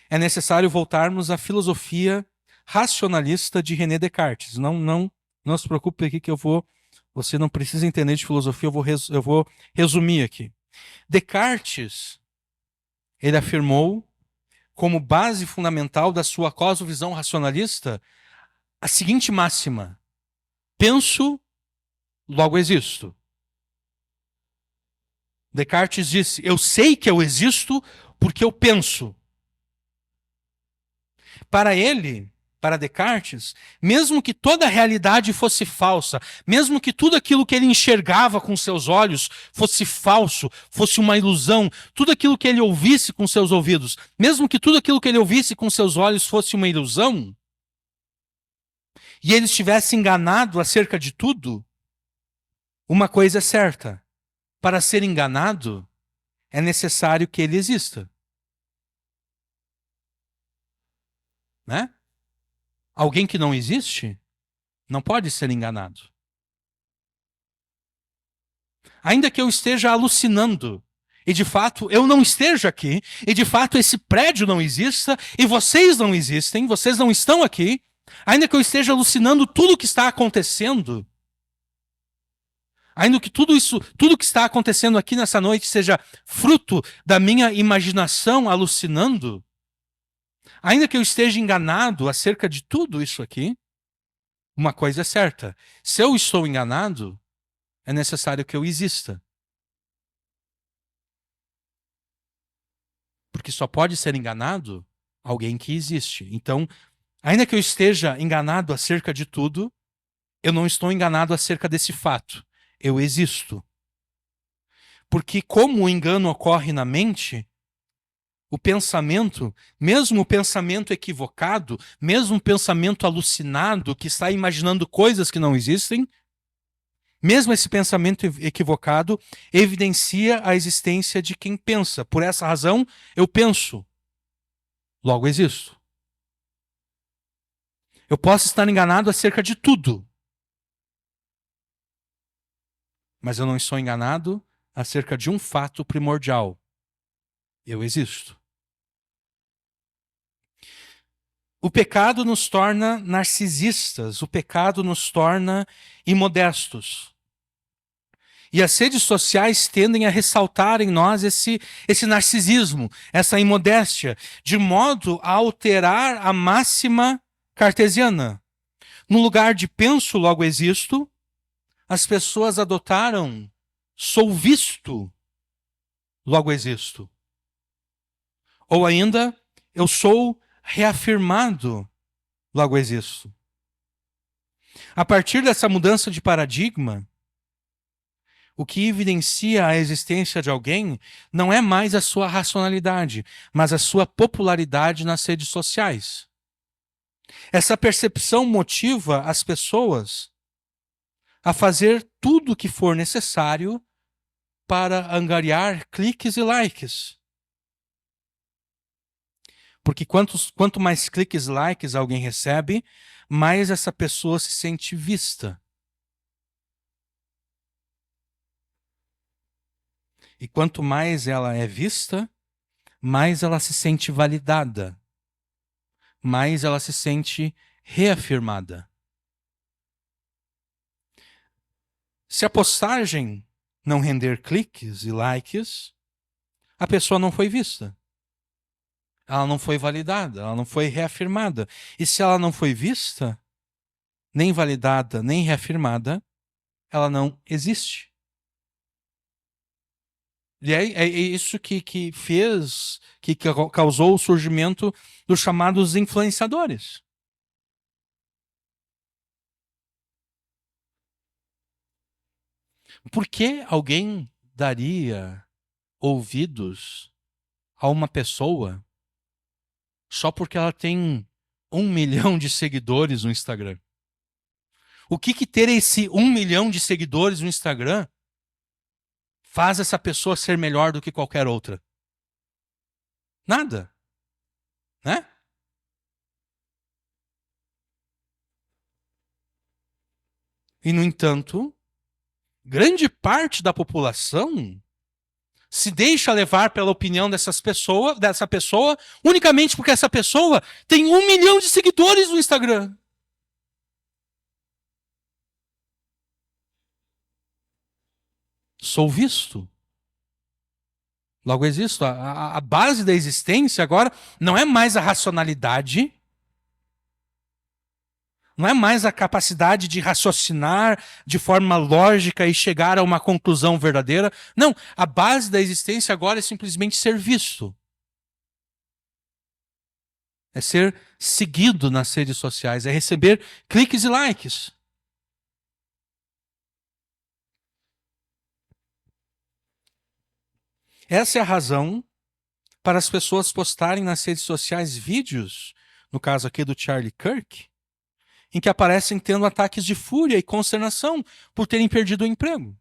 é necessário voltarmos à filosofia racionalista de René Descartes. Não se preocupe aqui que você não precisa entender de filosofia, eu vou resumir aqui. Descartes, ele afirmou como base fundamental da sua cosmovisão racionalista a seguinte máxima: penso, logo existo. Descartes disse: eu sei que eu existo porque eu penso. Para ele, para Descartes, mesmo que toda a realidade fosse falsa, mesmo que tudo aquilo que ele enxergava com seus olhos fosse falso, fosse uma ilusão, tudo aquilo que ele ouvisse com seus ouvidos, mesmo que tudo aquilo que ele ouvisse com seus olhos fosse uma ilusão, e ele estivesse enganado acerca de tudo, uma coisa é certa: para ser enganado, é necessário que ele exista. Né? Alguém que não existe não pode ser enganado. Ainda que eu esteja alucinando, e de fato eu não esteja aqui, e de fato esse prédio não exista, e vocês não existem, vocês não estão aqui, ainda que eu esteja alucinando tudo o que está acontecendo, ainda que tudo que está acontecendo aqui nessa noite seja fruto da minha imaginação alucinando, ainda que eu esteja enganado acerca de tudo isso aqui, uma coisa é certa: se eu estou enganado, é necessário que eu exista. Porque só pode ser enganado alguém que existe. Então, ainda que eu esteja enganado acerca de tudo, eu não estou enganado acerca desse fato. Eu existo. Porque como o engano ocorre na mente, o pensamento, mesmo o pensamento equivocado, mesmo o pensamento alucinado, que está imaginando coisas que não existem, mesmo esse pensamento equivocado evidencia a existência de quem pensa. Por essa razão, eu penso, logo existo. Eu posso estar enganado acerca de tudo, mas eu não estou enganado acerca de um fato primordial. Eu existo. O pecado nos torna narcisistas, o pecado nos torna imodestos. E as redes sociais tendem a ressaltar em nós esse narcisismo, essa imodéstia, de modo a alterar a máxima cartesiana. No lugar de penso, logo existo, as pessoas adotaram sou visto, logo existo. Ou ainda, eu sou reafirmado, logo existo. A partir dessa mudança de paradigma, o que evidencia a existência de alguém não é mais a sua racionalidade, mas a sua popularidade nas redes sociais. Essa percepção motiva as pessoas a fazer tudo o que for necessário para angariar cliques e likes. Porque quanto mais cliques e likes alguém recebe, mais essa pessoa se sente vista. E quanto mais ela é vista, mais ela se sente validada. Mais ela se sente reafirmada. Se a postagem não render cliques e likes, a pessoa não foi vista. Ela não foi validada, ela não foi reafirmada. E se ela não foi vista, nem validada, nem reafirmada, ela não existe. E é isso que fez, que causou o surgimento dos chamados influenciadores. Por que alguém daria ouvidos a uma pessoa só porque ela tem 1 milhão de seguidores no Instagram? O que ter esse 1 milhão de seguidores no Instagram faz essa pessoa ser melhor do que qualquer outra? Nada, né? E, no entanto, grande parte da população se deixa levar pela opinião dessa pessoa, unicamente porque essa pessoa tem 1 milhão de seguidores no Instagram. Sou visto. Logo existo. A base da existência agora não é mais a racionalidade, não é mais a capacidade de raciocinar de forma lógica e chegar a uma conclusão verdadeira. Não, a base da existência agora é simplesmente ser visto. É ser seguido nas redes sociais, é receber cliques e likes. Essa é a razão para as pessoas postarem nas redes sociais vídeos, no caso aqui do Charlie Kirk, em que aparecem tendo ataques de fúria e consternação por terem perdido o emprego.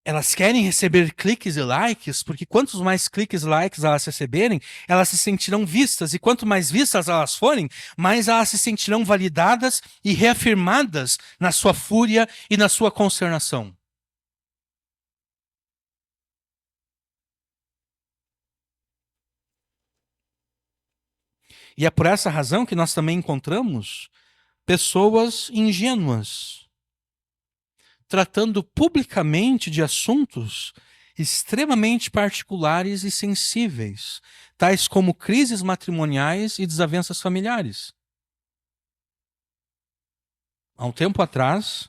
Elas querem receber cliques e likes, porque quantos mais cliques e likes elas receberem, elas se sentirão vistas. E quanto mais vistas elas forem, mais elas se sentirão validadas e reafirmadas na sua fúria e na sua consternação. E é por essa razão que nós também encontramos pessoas ingênuas, tratando publicamente de assuntos extremamente particulares e sensíveis, tais como crises matrimoniais e desavenças familiares. Há um tempo atrás,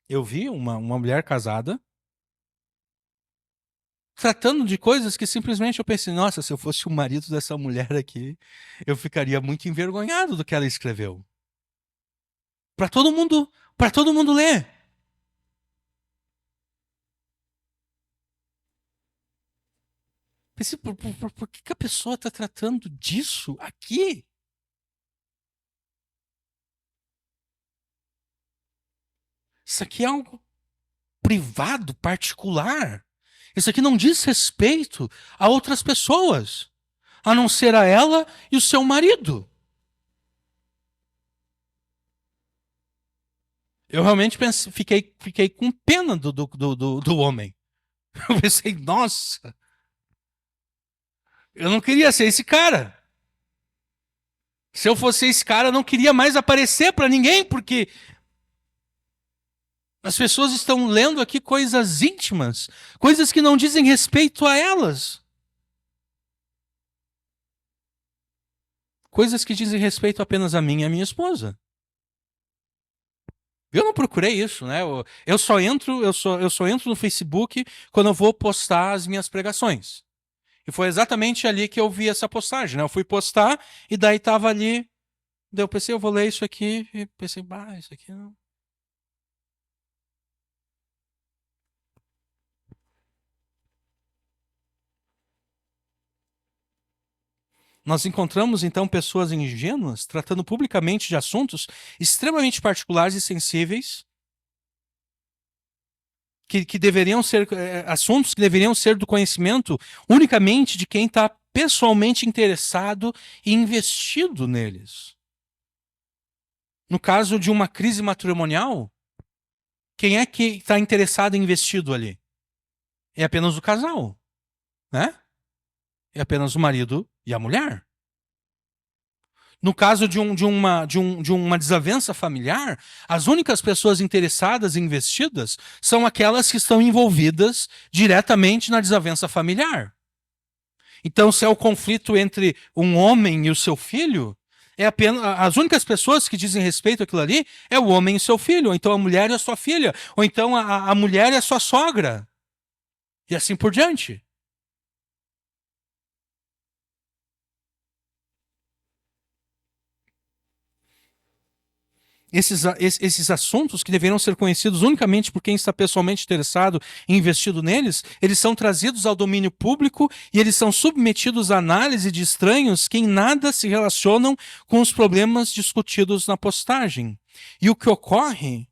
eu vi uma mulher casada tratando de coisas que simplesmente eu pensei, nossa, se eu fosse o marido dessa mulher aqui, eu ficaria muito envergonhado do que ela escreveu. Para todo mundo ler. Pensei, por que a pessoa está tratando disso aqui? Isso aqui é algo privado, particular. Isso aqui não diz respeito a outras pessoas, a não ser a ela e o seu marido. Eu realmente fiquei com pena do homem. Eu pensei, nossa, eu não queria ser esse cara. Se eu fosse esse cara, eu não queria mais aparecer para ninguém, porque as pessoas estão lendo aqui coisas íntimas, coisas que não dizem respeito a elas. Coisas que dizem respeito apenas a mim e a minha esposa. Eu não procurei isso, né? Eu só entro no Facebook quando eu vou postar as minhas pregações. E foi exatamente ali que eu vi essa postagem, né? Eu fui postar e daí tava ali. Daí eu pensei, eu vou ler isso aqui. E pensei, bah, isso aqui não. Nós encontramos então pessoas ingênuas tratando publicamente de assuntos extremamente particulares e sensíveis, que deveriam ser assuntos que deveriam ser do conhecimento unicamente de quem está pessoalmente interessado e investido neles. No caso de uma crise matrimonial, quem é que está interessado e investido ali? É apenas o casal, né? É apenas o marido e a mulher. No caso de uma desavença familiar, as únicas pessoas interessadas e investidas são aquelas que estão envolvidas diretamente na desavença familiar. Então, se é o conflito entre um homem e o seu filho, é apenas as únicas pessoas que dizem respeito àquilo ali é o homem e o seu filho, ou então a mulher e a sua filha, ou então a mulher e a sua sogra, e assim por diante. Esses assuntos que deveriam ser conhecidos unicamente por quem está pessoalmente interessado e investido neles, eles são trazidos ao domínio público e eles são submetidos à análise de estranhos que em nada se relacionam com os problemas discutidos na postagem. E o que ocorre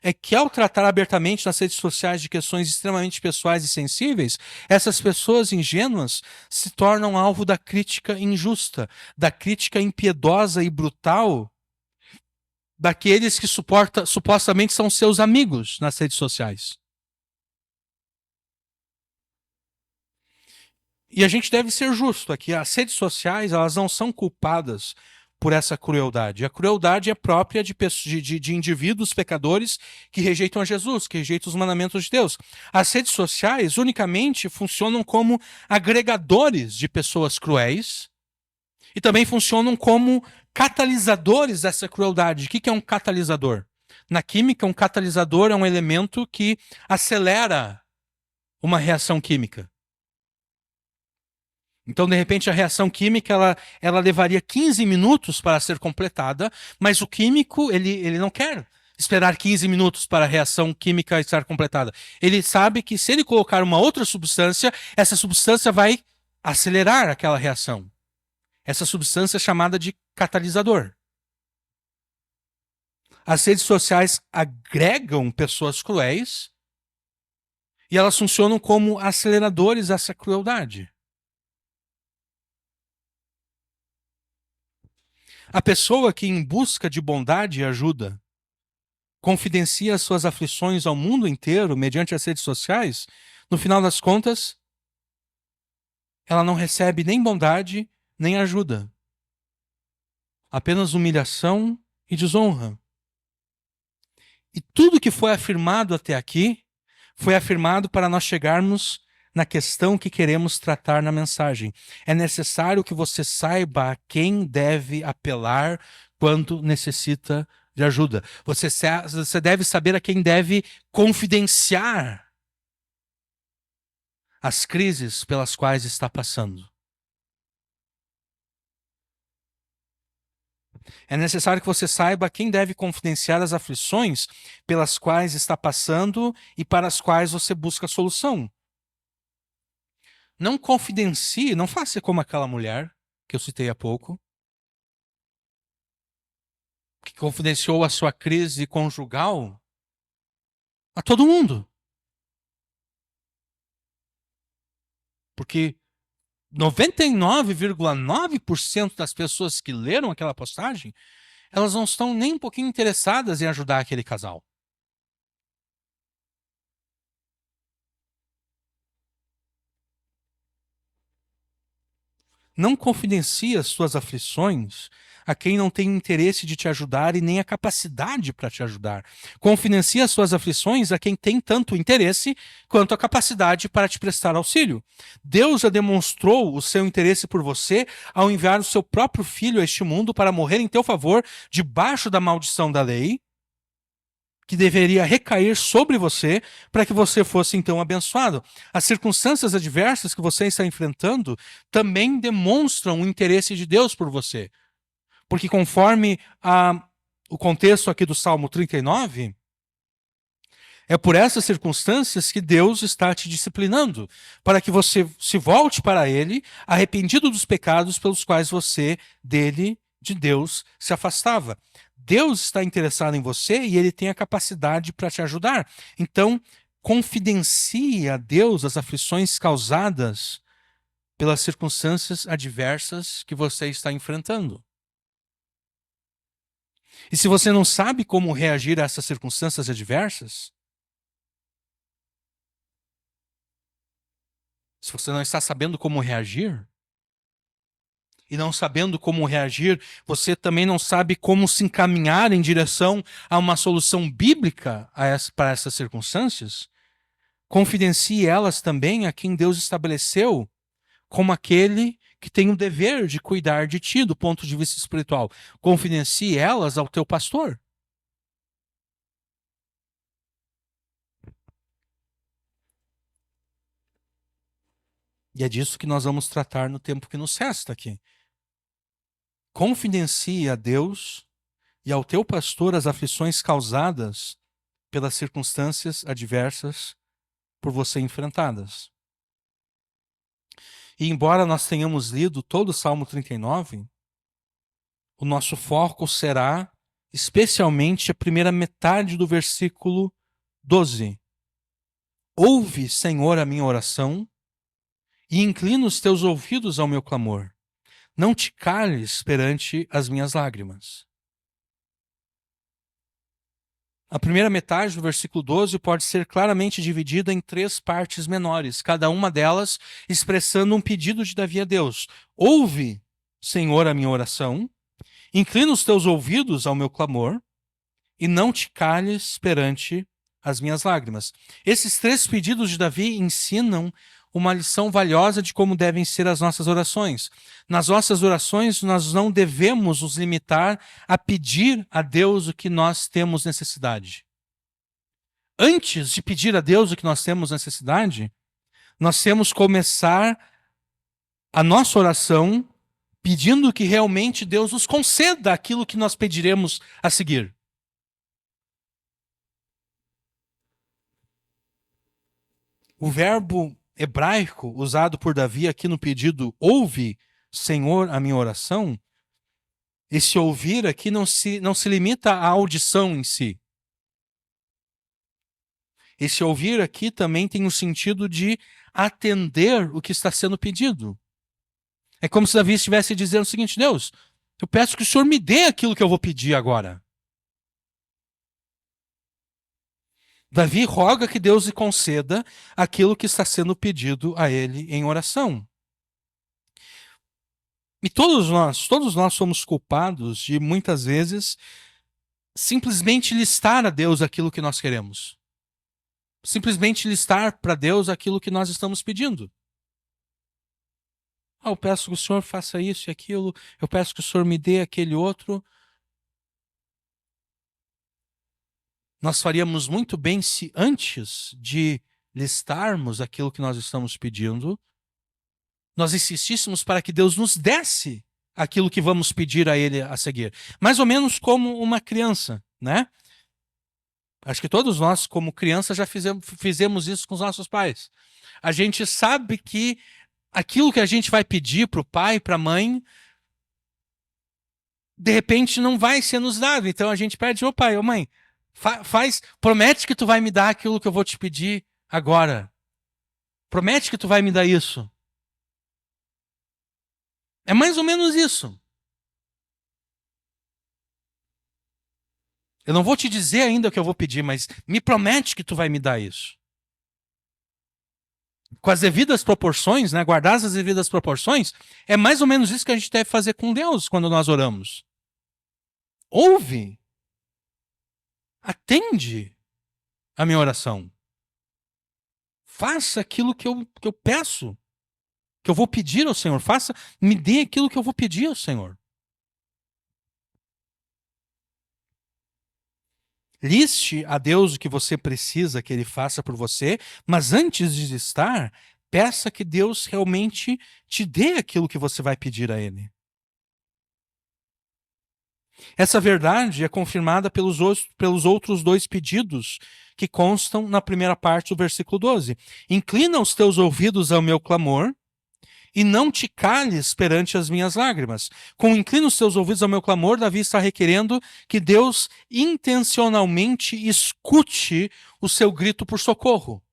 é que, ao tratar abertamente nas redes sociais de questões extremamente pessoais e sensíveis, essas pessoas ingênuas se tornam alvo da crítica injusta, da crítica impiedosa e brutal daqueles que supostamente são seus amigos nas redes sociais. E a gente deve ser justo aqui. As redes sociais, elas não são culpadas por essa crueldade. A crueldade é própria de indivíduos pecadores que rejeitam a Jesus, que rejeitam os mandamentos de Deus. As redes sociais unicamente funcionam como agregadores de pessoas cruéis e também funcionam como catalisadores dessa crueldade. O que é um catalisador? Na química, um catalisador é um elemento que acelera uma reação química. Então, de repente, a reação química ela levaria 15 minutos para ser completada, mas o químico ele não quer esperar 15 minutos para a reação química estar completada. Ele sabe que se ele colocar uma outra substância, essa substância vai acelerar aquela reação. Essa substância é chamada de catalisador. As redes sociais agregam pessoas cruéis e elas funcionam como aceleradores dessa crueldade. A pessoa que, em busca de bondade e ajuda, confidencia suas aflições ao mundo inteiro mediante as redes sociais, no final das contas, ela não recebe nem bondade nem ajuda. Apenas humilhação e desonra. E tudo que foi afirmado até aqui foi afirmado para nós chegarmos na questão que queremos tratar na mensagem. É necessário que você saiba a quem deve apelar quando necessita de ajuda. Você deve saber a quem deve confidenciar as crises pelas quais está passando. É necessário que você saiba a quem deve confidenciar as aflições pelas quais está passando e para as quais você busca solução. Não confidencie, não faça como aquela mulher que eu citei há pouco, que confidenciou a sua crise conjugal a todo mundo. Porque 99,9% das pessoas que leram aquela postagem, elas não estão nem um pouquinho interessadas em ajudar aquele casal. Não confidencie as suas aflições a quem não tem interesse de te ajudar e nem a capacidade para te ajudar. Confidencie as suas aflições a quem tem tanto interesse quanto a capacidade para te prestar auxílio. Deus já demonstrou o seu interesse por você ao enviar o seu próprio filho a este mundo para morrer em teu favor, debaixo da maldição da lei, que deveria recair sobre você para que você fosse então abençoado. As circunstâncias adversas que você está enfrentando também demonstram o interesse de Deus por você. Porque conforme o contexto aqui do Salmo 39, é por essas circunstâncias que Deus está te disciplinando, para que você se volte para Ele, arrependido dos pecados pelos quais você, de Deus, se afastava. Deus está interessado em você e Ele tem a capacidade para te ajudar. Então, confidencie a Deus as aflições causadas pelas circunstâncias adversas que você está enfrentando. E se você não sabe como reagir a essas circunstâncias adversas, se você não está sabendo como reagir, e não sabendo como reagir, você também não sabe como se encaminhar em direção a uma solução bíblica para essas circunstâncias, confidencie elas também a quem Deus estabeleceu como aquele que tem o dever de cuidar de ti do ponto de vista espiritual. Confidencie elas ao teu pastor. E é disso que nós vamos tratar no tempo que nos resta aqui. Confidencie a Deus e ao teu pastor as aflições causadas pelas circunstâncias adversas por você enfrentadas. E embora nós tenhamos lido todo o Salmo 39, o nosso foco será especialmente a primeira metade do versículo 12. Ouve, Senhor, a minha oração e inclina os teus ouvidos ao meu clamor. Não te cales perante as minhas lágrimas. A primeira metade do versículo 12 pode ser claramente dividida em 3 partes menores, cada uma delas expressando um pedido de Davi a Deus. Ouve, Senhor, a minha oração, inclina os teus ouvidos ao meu clamor, e não te cales perante as minhas lágrimas. Esses 3 pedidos de Davi ensinam uma lição valiosa de como devem ser as nossas orações. Nas nossas orações, nós não devemos nos limitar a pedir a Deus o que nós temos necessidade. Antes de pedir a Deus o que nós temos necessidade, nós temos que começar a nossa oração pedindo que realmente Deus nos conceda aquilo que nós pediremos a seguir. O verbo hebraico usado por Davi aqui no pedido ouve, Senhor, a minha oração, esse ouvir aqui não se limita à audição em si. Esse ouvir aqui também tem o sentido de atender o que está sendo pedido. É como se Davi estivesse dizendo o seguinte: Deus, eu peço que o Senhor me dê aquilo que eu vou pedir agora. Davi roga que Deus lhe conceda aquilo que está sendo pedido a ele em oração. E todos nós somos culpados de muitas vezes simplesmente listar a Deus aquilo que nós queremos. simplesmente listar para Deus aquilo que nós estamos pedindo. Eu peço que o Senhor faça isso e aquilo, eu peço que o Senhor me dê aquele outro. Nós faríamos muito bem se antes de listarmos aquilo que nós estamos pedindo, nós insistíssemos para que Deus nos desse aquilo que vamos pedir a Ele a seguir. Mais ou menos como uma criança, né? Acho que todos nós, como criança, já fizemos isso com os nossos pais. A gente sabe que aquilo que a gente vai pedir para o pai, para a mãe, de repente não vai ser nos dado. Então a gente pede, ô pai, ô mãe, promete que tu vai me dar aquilo que eu vou te pedir agora. Promete que tu vai me dar isso. É mais ou menos isso. Eu não vou te dizer ainda o que eu vou pedir, mas me promete que tu vai me dar isso. Com as devidas proporções, né, guardadas as devidas proporções, é mais ou menos isso que a gente deve fazer com Deus quando nós oramos. Ouve, atende a minha oração. Faça aquilo que eu peço, que eu vou pedir ao Senhor. Me dê aquilo que eu vou pedir ao Senhor. Liste a Deus o que você precisa que Ele faça por você, mas antes de estar, peça que Deus realmente te dê aquilo que você vai pedir a Ele. Essa verdade é confirmada pelos outros dois pedidos que constam na primeira parte do versículo 12. Inclina os teus ouvidos ao meu clamor e não te cales perante as minhas lágrimas. Com inclina os teus ouvidos ao meu clamor, Davi está requerendo que Deus intencionalmente escute o seu grito por socorro.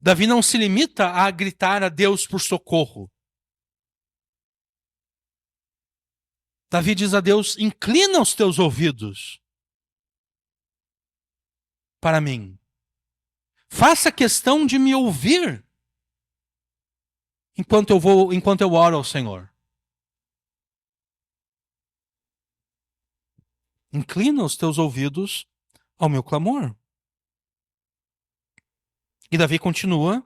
Davi não se limita a gritar a Deus por socorro. Davi diz a Deus: inclina os teus ouvidos para mim. Faça questão de me ouvir enquanto eu oro ao Senhor. Inclina os teus ouvidos ao meu clamor. E Davi continua: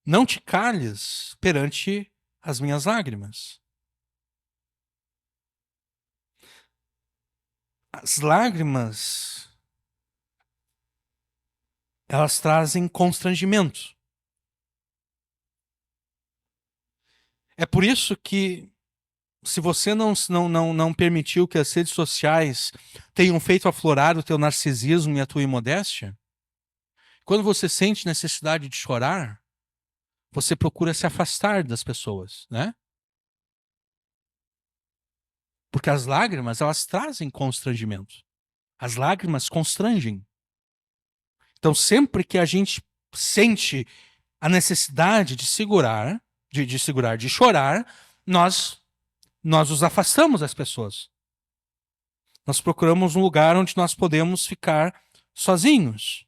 não te cales perante as minhas lágrimas. As lágrimas, elas trazem constrangimento. É por isso que, se você não permitiu que as redes sociais tenham feito aflorar o teu narcisismo e a tua imodéstia, quando você sente necessidade de chorar, você procura se afastar das pessoas, né? Porque as lágrimas, elas trazem constrangimento. As lágrimas constrangem. Então, sempre que a gente sente a necessidade de segurar, de chorar, nós nos afastamos das pessoas. Nós procuramos um lugar onde nós podemos ficar sozinhos.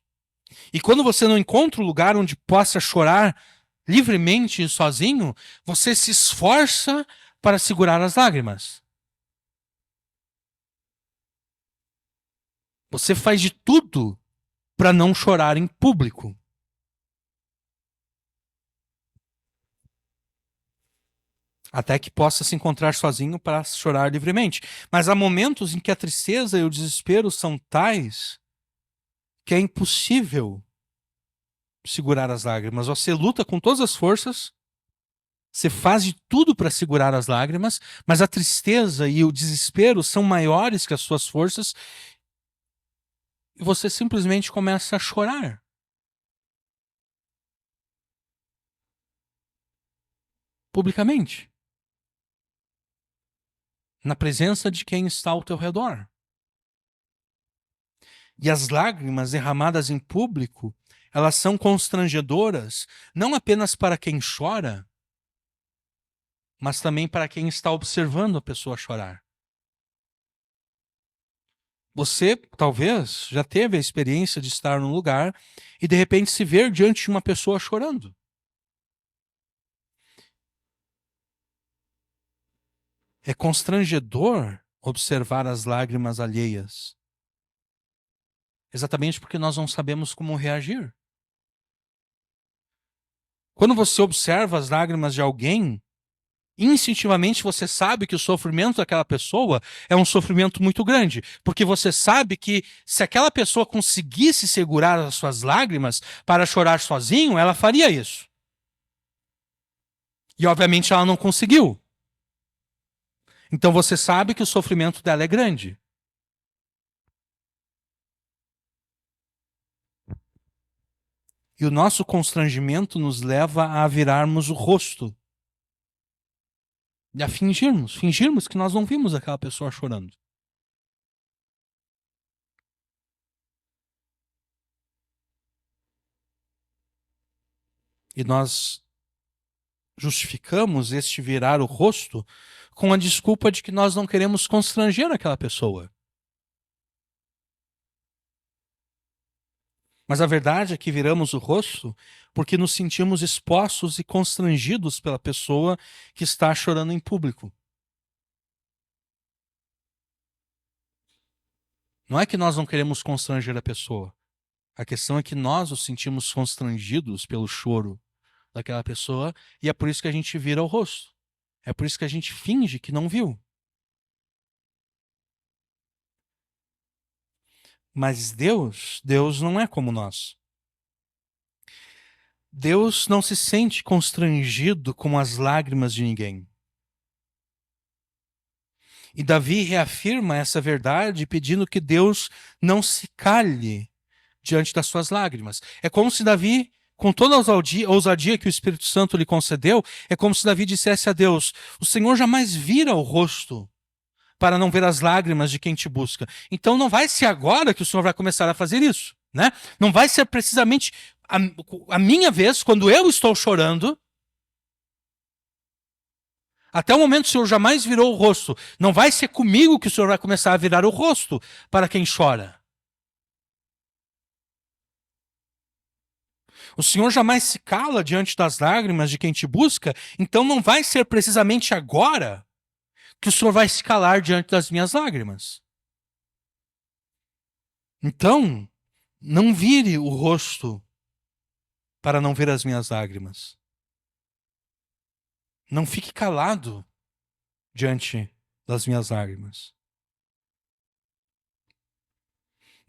E quando você não encontra um lugar onde possa chorar livremente e sozinho, você se esforça para segurar as lágrimas. Você faz de tudo para não chorar em público. Até que possa se encontrar sozinho para chorar livremente. Mas há momentos em que a tristeza e o desespero são tais que é impossível segurar as lágrimas. Você luta com todas as forças, você faz de tudo para segurar as lágrimas, mas a tristeza e o desespero são maiores que as suas forças e você simplesmente começa a chorar. Publicamente. Na presença de quem está ao teu redor. E as lágrimas derramadas em público, elas são constrangedoras, não apenas para quem chora, mas também para quem está observando a pessoa chorar. Você, talvez, já teve a experiência de estar num lugar e de repente se ver diante de uma pessoa chorando. É constrangedor observar as lágrimas alheias. Exatamente porque nós não sabemos como reagir. Quando você observa as lágrimas de alguém, instintivamente você sabe que o sofrimento daquela pessoa é um sofrimento muito grande, porque você sabe que se aquela pessoa conseguisse segurar as suas lágrimas para chorar sozinho, ela faria isso. E obviamente ela não conseguiu. Então você sabe que o sofrimento dela é grande. E o nosso constrangimento nos leva a virarmos o rosto e a fingirmos que nós não vimos aquela pessoa chorando. E nós justificamos este virar o rosto com a desculpa de que nós não queremos constranger aquela pessoa. Mas a verdade é que viramos o rosto porque nos sentimos expostos e constrangidos pela pessoa que está chorando em público. Não é que nós não queremos constranger a pessoa. A questão é que nós nos sentimos constrangidos pelo choro daquela pessoa e é por isso que a gente vira o rosto. É por isso que a gente finge que não viu. Mas Deus não é como nós. Deus não se sente constrangido com as lágrimas de ninguém. E Davi reafirma essa verdade pedindo que Deus não se cale diante das suas lágrimas. É como se Davi, com toda a ousadia que o Espírito Santo lhe concedeu, é como se Davi dissesse a Deus: o Senhor jamais vira o rosto para não ver as lágrimas de quem te busca. Então não vai ser agora que o Senhor vai começar a fazer isso, né? Não vai ser precisamente a minha vez, quando eu estou chorando. Até o momento o Senhor jamais virou o rosto. Não vai ser comigo que o Senhor vai começar a virar o rosto para quem chora. O Senhor jamais se cala diante das lágrimas de quem te busca, então não vai ser precisamente agora que o Senhor vai se calar diante das minhas lágrimas. Então, não vire o rosto para não ver as minhas lágrimas. Não fique calado diante das minhas lágrimas.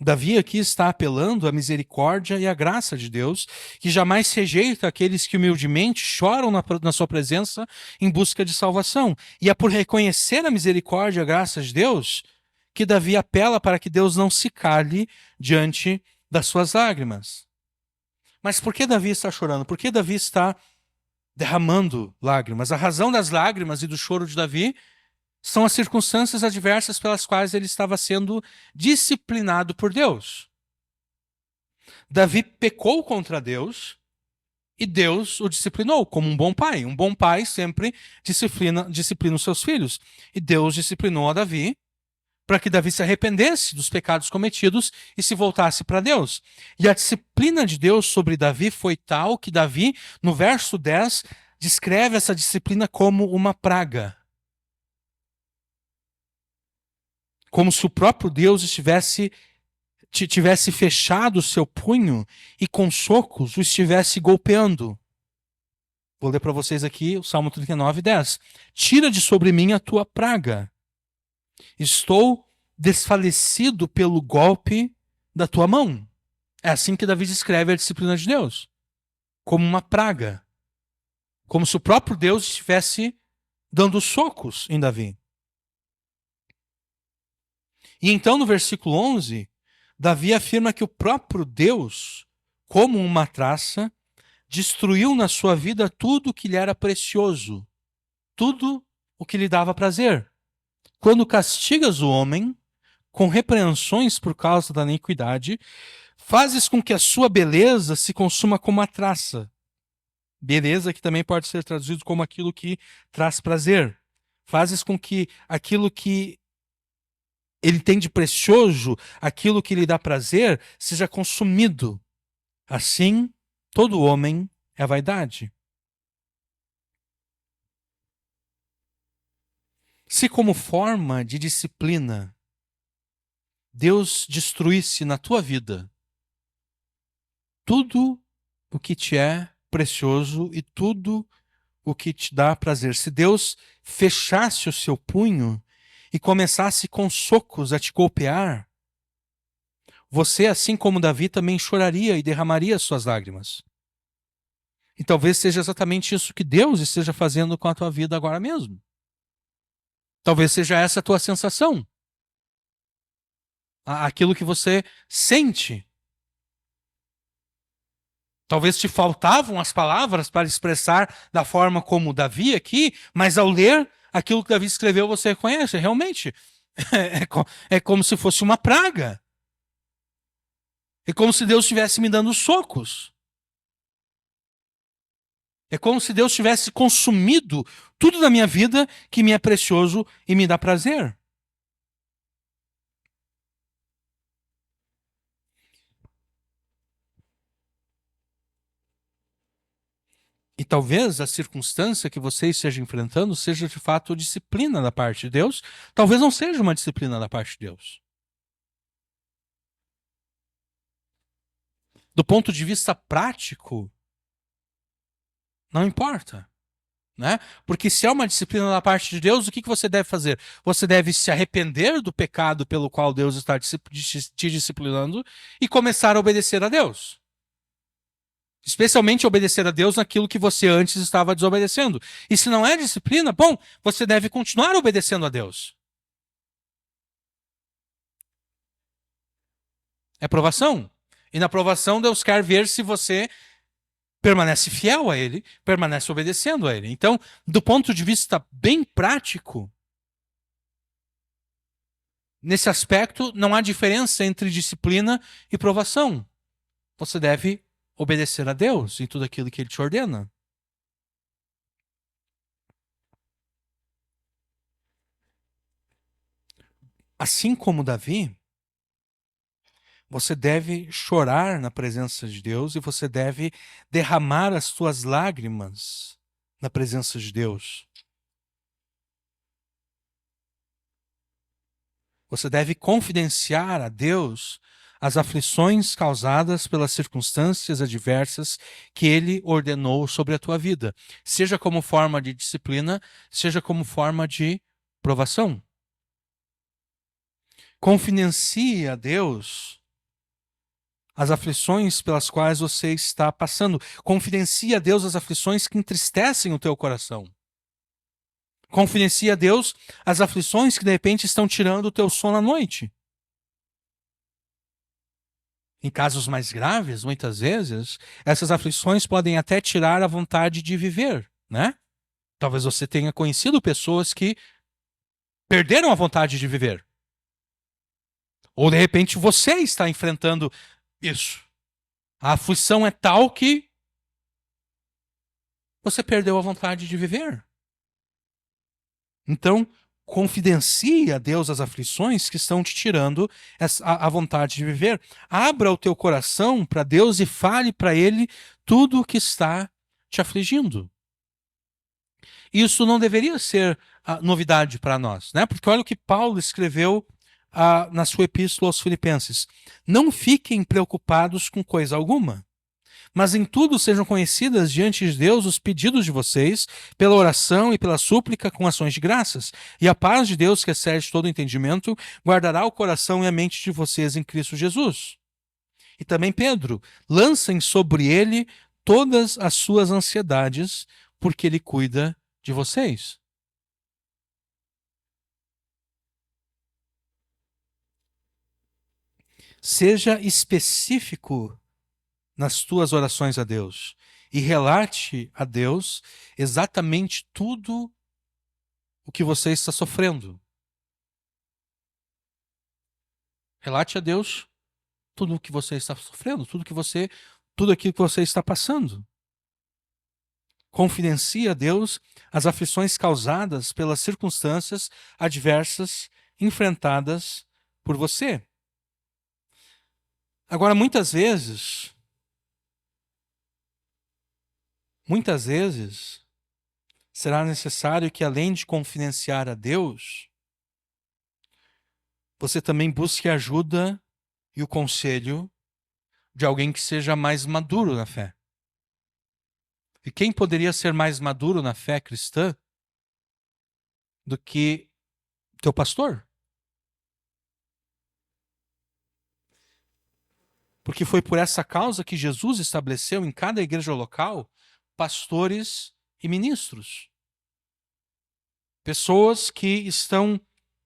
Davi aqui está apelando à misericórdia e à graça de Deus, que jamais rejeita aqueles que humildemente choram na sua presença em busca de salvação. E é por reconhecer a misericórdia e a graça de Deus que Davi apela para que Deus não se cale diante das suas lágrimas. Mas por que Davi está chorando? Por que Davi está derramando lágrimas? A razão das lágrimas e do choro de Davi são as circunstâncias adversas pelas quais ele estava sendo disciplinado por Deus. Davi pecou contra Deus e Deus o disciplinou como um bom pai. Um bom pai sempre disciplina os seus filhos. E Deus disciplinou a Davi para que Davi se arrependesse dos pecados cometidos e se voltasse para Deus. E a disciplina de Deus sobre Davi foi tal que Davi, no verso 10, descreve essa disciplina como uma praga. Como se o próprio Deus tivesse fechado o seu punho e com socos o estivesse golpeando. Vou ler para vocês aqui o Salmo 39, 10. Tira de sobre mim a tua praga. Estou desfalecido pelo golpe da tua mão. É assim que Davi descreve a disciplina de Deus. Como uma praga. Como se o próprio Deus estivesse dando socos em Davi. E então, no versículo 11, Davi afirma que o próprio Deus, como uma traça, destruiu na sua vida tudo o que lhe era precioso, tudo o que lhe dava prazer. Quando castigas o homem com repreensões por causa da iniquidade, fazes com que a sua beleza se consuma como a traça. Beleza que também pode ser traduzido como aquilo que traz prazer. Fazes com que aquilo que ele tem de precioso, aquilo que lhe dá prazer, seja consumido. Assim, todo homem é vaidade. Se como forma de disciplina, Deus destruísse na tua vida tudo o que te é precioso e tudo o que te dá prazer. Se Deus fechasse o seu punho e começasse com socos a te golpear, você, assim como Davi, também choraria e derramaria suas lágrimas. E talvez seja exatamente isso que Deus esteja fazendo com a tua vida agora mesmo. Talvez seja essa a tua sensação. Aquilo que você sente. Talvez te faltavam as palavras para expressar da forma como Davi aqui, mas ao ler aquilo que Davi escreveu, você reconhece. Realmente, é como se fosse uma praga. É como se Deus estivesse me dando socos. É como se Deus tivesse consumido tudo da minha vida que me é precioso e me dá prazer. E talvez a circunstância que você esteja enfrentando seja de fato disciplina da parte de Deus. Talvez não seja uma disciplina da parte de Deus. Do ponto de vista prático, não importa. Né? Porque se é uma disciplina da parte de Deus, o que você deve fazer? Você deve se arrepender do pecado pelo qual Deus está te disciplinando e começar a obedecer a Deus. Especialmente obedecer a Deus naquilo que você antes estava desobedecendo. E se não é disciplina, bom, você deve continuar obedecendo a Deus. É provação. E na provação, Deus quer ver se você permanece fiel a Ele, permanece obedecendo a Ele. Então, do ponto de vista bem prático, nesse aspecto, não há diferença entre disciplina e provação. Você deve obedecer a Deus em tudo aquilo que Ele te ordena. Assim como Davi, você deve chorar na presença de Deus e você deve derramar as suas lágrimas na presença de Deus. Você deve confidenciar a Deus as aflições causadas pelas circunstâncias adversas que Ele ordenou sobre a tua vida, seja como forma de disciplina, seja como forma de provação. Confidencie a Deus as aflições pelas quais você está passando. Confidencie a Deus as aflições que entristecem o teu coração. Confidencie a Deus as aflições que de repente estão tirando o teu sono à noite. Em casos mais graves, muitas vezes, essas aflições podem até tirar a vontade de viver, né? Talvez você tenha conhecido pessoas que perderam a vontade de viver. Ou de repente você está enfrentando isso. A aflição é tal que você perdeu a vontade de viver. Então, confidencie a Deus as aflições que estão te tirando a vontade de viver. Abra o teu coração para Deus e fale para Ele tudo o que está te afligindo. Isso não deveria ser novidade para nós, né? Porque olha o que Paulo escreveu na sua epístola aos Filipenses. Não fiquem preocupados com coisa alguma, mas em tudo sejam conhecidas diante de Deus os pedidos de vocês, pela oração e pela súplica com ações de graças. E a paz de Deus, que excede todo entendimento, guardará o coração e a mente de vocês em Cristo Jesus. E também Pedro, lancem sobre ele todas as suas ansiedades, porque ele cuida de vocês. Seja específico nas tuas orações a Deus e relate a Deus exatamente tudo o que você está sofrendo. Relate a Deus tudo o que você está sofrendo, tudo aquilo que você está passando. Confidencie a Deus as aflições causadas pelas circunstâncias adversas enfrentadas por você. Agora, muitas vezes, será necessário que, além de confidenciar a Deus, você também busque a ajuda e o conselho de alguém que seja mais maduro na fé. E quem poderia ser mais maduro na fé cristã do que teu pastor? Porque foi por essa causa que Jesus estabeleceu em cada igreja local pastores e ministros. Pessoas que estão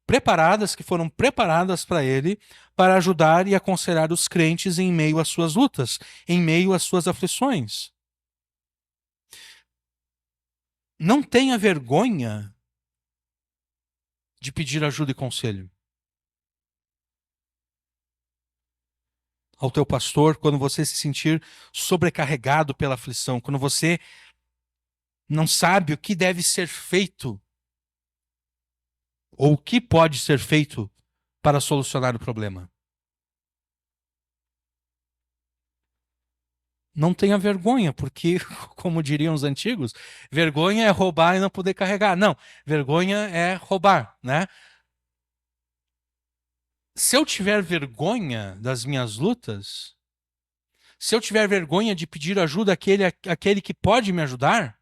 preparadas, que foram preparadas para ele, para ajudar e aconselhar os crentes em meio às suas lutas, em meio às suas aflições. Não tenha vergonha de pedir ajuda e conselho ao teu pastor quando você se sentir sobrecarregado pela aflição, quando você não sabe o que deve ser feito ou o que pode ser feito para solucionar o problema. Não tenha vergonha, porque, como diriam os antigos, vergonha é roubar e não poder carregar. Não, vergonha é roubar, né? Se eu tiver vergonha das minhas lutas, se eu tiver vergonha de pedir ajuda àquele que pode me ajudar,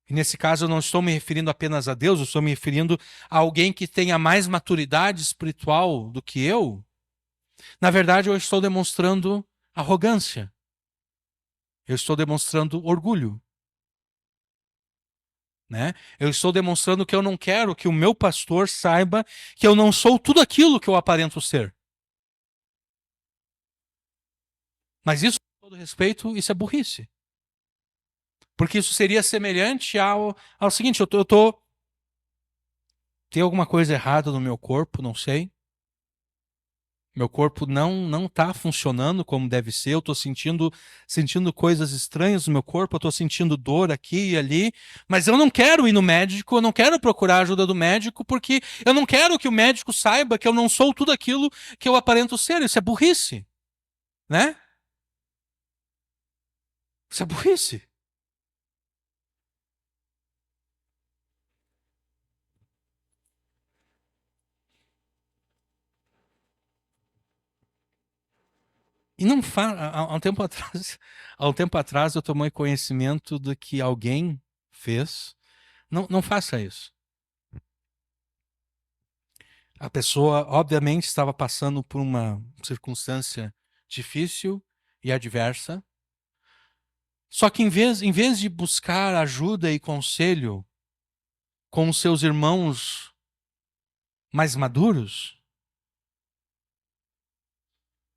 e nesse caso eu não estou me referindo apenas a Deus, eu estou me referindo a alguém que tenha mais maturidade espiritual do que eu, na verdade eu estou demonstrando arrogância. Eu estou demonstrando orgulho. Né? Eu estou demonstrando que eu não quero que o meu pastor saiba que eu não sou tudo aquilo que eu aparento ser. Mas isso, com todo respeito, isso é burrice. Porque isso seria semelhante ao seguinte, eu tô tem alguma coisa errada no meu corpo, não sei. Meu corpo não está funcionando como deve ser, eu estou sentindo coisas estranhas no meu corpo, eu estou sentindo dor aqui e ali, mas eu não quero ir no médico, eu não quero procurar a ajuda do médico, porque eu não quero que o médico saiba que eu não sou tudo aquilo que eu aparento ser. Isso é burrice, né? Isso é burrice. E não há um tempo atrás, há um tempo atrás eu tomei conhecimento do que alguém fez. Não faça isso. A pessoa, obviamente, estava passando por uma circunstância difícil e adversa. Só que em vez de buscar ajuda e conselho com os seus irmãos mais maduros,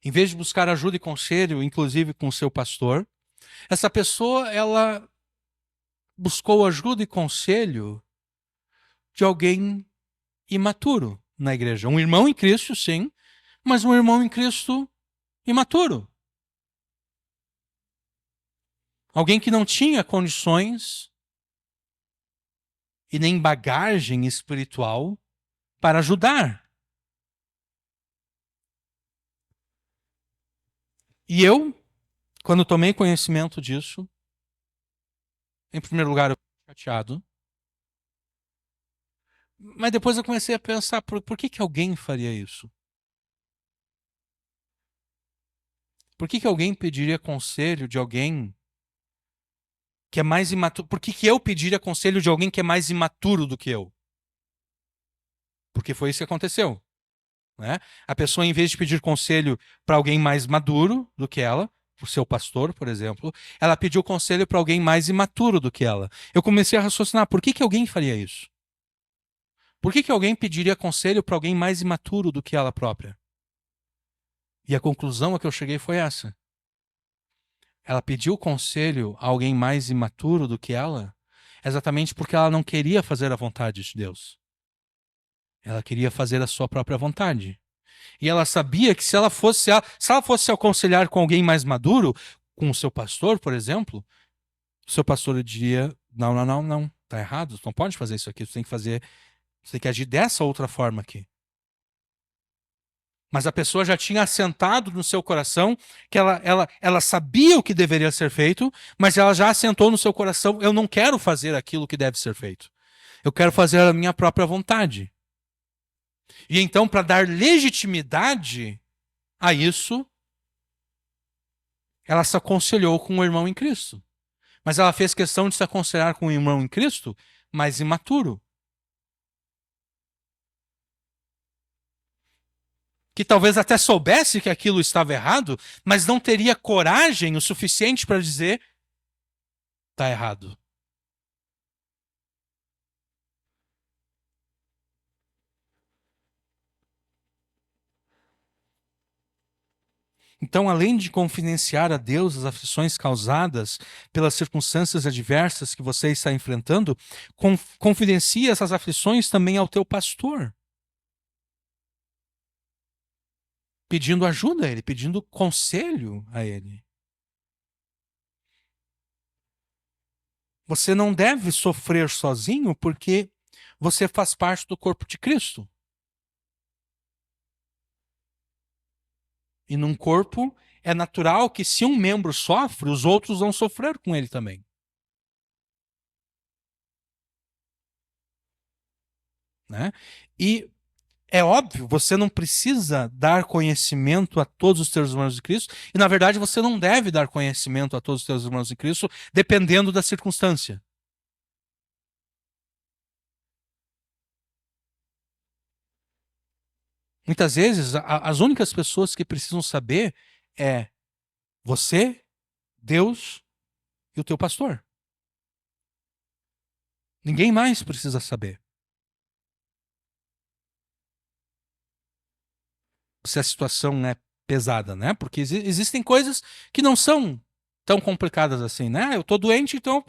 em vez de buscar ajuda e conselho, inclusive com o seu pastor, essa pessoa, ela buscou ajuda e conselho de alguém imaturo na igreja. Um irmão em Cristo, sim, mas um irmão em Cristo imaturo. Alguém que não tinha condições e nem bagagem espiritual para ajudar. E eu, quando tomei conhecimento disso, em primeiro lugar, eu fiquei chateado. Mas depois eu comecei a pensar, por que alguém faria isso? Por que alguém pediria conselho de alguém que é mais imaturo? Por que eu pediria conselho de alguém que é mais imaturo do que eu? Porque foi isso que aconteceu. Né? A pessoa, em vez de pedir conselho para alguém mais maduro do que ela, o seu pastor, por exemplo, ela pediu conselho para alguém mais imaturo do que ela. Eu comecei a raciocinar, por que alguém faria isso? Por que alguém pediria conselho para alguém mais imaturo do que ela própria? E a conclusão a que eu cheguei foi essa. Ela pediu conselho a alguém mais imaturo do que ela, exatamente porque ela não queria fazer a vontade de Deus. Ela queria fazer a sua própria vontade. E ela sabia que se ela fosse aconselhar com alguém mais maduro, com o seu pastor, por exemplo, o seu pastor diria: não, tá errado, tu não pode fazer isso aqui, tu tem que fazer, tu tem que agir dessa outra forma aqui. Mas a pessoa já tinha assentado no seu coração que ela sabia o que deveria ser feito, mas ela já assentou no seu coração: eu não quero fazer aquilo que deve ser feito. Eu quero fazer a minha própria vontade. E então, para dar legitimidade a isso, ela se aconselhou com o irmão em Cristo. Mas ela fez questão de se aconselhar com o irmão em Cristo, mas imaturo. Que talvez até soubesse que aquilo estava errado, mas não teria coragem o suficiente para dizer: está errado. Então, além de confidenciar a Deus as aflições causadas pelas circunstâncias adversas que você está enfrentando, confidencia essas aflições também ao teu pastor, pedindo ajuda a ele, pedindo conselho a ele. Você não deve sofrer sozinho porque você faz parte do corpo de Cristo. E num corpo é natural que se um membro sofre, os outros vão sofrer com ele também. Né? E é óbvio, você não precisa dar conhecimento a todos os teus irmãos de Cristo, e na verdade você não deve dar conhecimento a todos os teus irmãos de Cristo, dependendo da circunstância. Muitas vezes, as únicas pessoas que precisam saber é você, Deus e o teu pastor. Ninguém mais precisa saber. Se a situação é pesada, né? Porque existem coisas que não são tão complicadas assim, né? Eu estou doente, então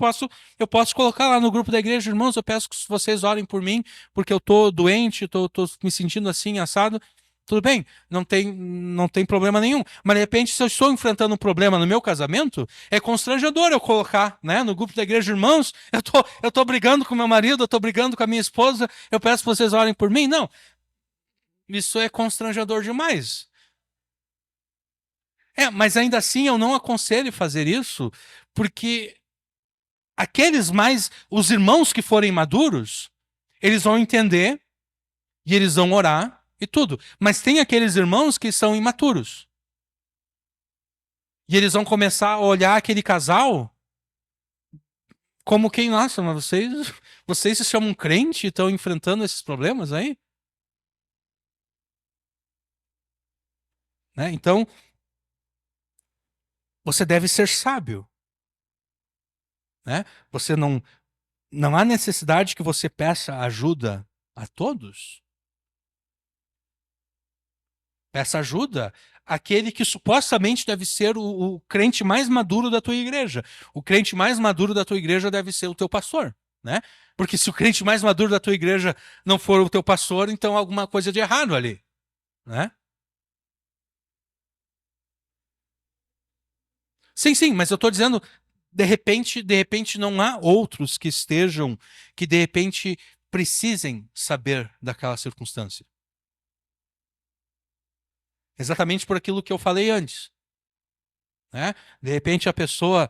eu posso colocar lá no grupo da igreja: irmãos, eu peço que vocês orem por mim, porque eu estou doente, estou me sentindo assim, assado. Tudo bem, não tem problema nenhum. Mas de repente, se eu estou enfrentando um problema no meu casamento, é constrangedor eu colocar, né, no grupo da igreja: irmãos, eu tô brigando com meu marido, eu estou brigando com a minha esposa, eu peço que vocês orem por mim. Não, isso é constrangedor demais. Mas ainda assim eu não aconselho fazer isso, porque os irmãos que forem maduros, eles vão entender e eles vão orar e tudo. Mas tem aqueles irmãos que são imaturos. E eles vão começar a olhar aquele casal como quem: nossa, mas vocês se chamam crente e estão enfrentando esses problemas aí? Né? Então, você deve ser sábio. Né? Você não há necessidade que você peça ajuda a todos. Peça ajuda àquele que supostamente deve ser o crente mais maduro da tua igreja. O crente mais maduro da tua igreja deve ser o teu pastor, né? Porque se o crente mais maduro da tua igreja não for o teu pastor, então há alguma coisa de errado ali, né? Sim, sim, mas eu estou dizendo, de repente não há outros que de repente precisem saber daquela circunstância. Exatamente por aquilo que eu falei antes. Né? De repente a pessoa,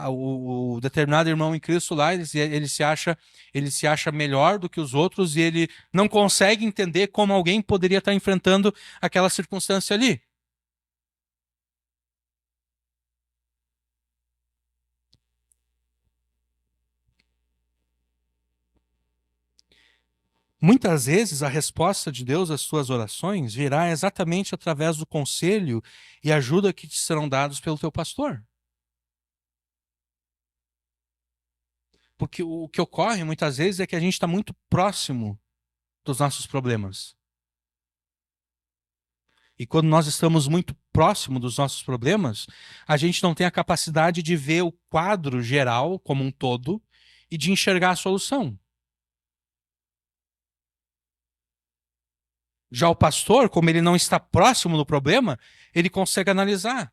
o determinado irmão em Cristo lá, ele se acha melhor do que os outros e ele não consegue entender como alguém poderia estar enfrentando aquela circunstância ali. Muitas vezes a resposta de Deus às suas orações virá exatamente através do conselho e ajuda que te serão dados pelo teu pastor. Porque o que ocorre muitas vezes é que a gente está muito próximo dos nossos problemas. E quando nós estamos muito próximo dos nossos problemas, a gente não tem a capacidade de ver o quadro geral como um todo e de enxergar a solução. Já o pastor, como ele não está próximo do problema, ele consegue analisar.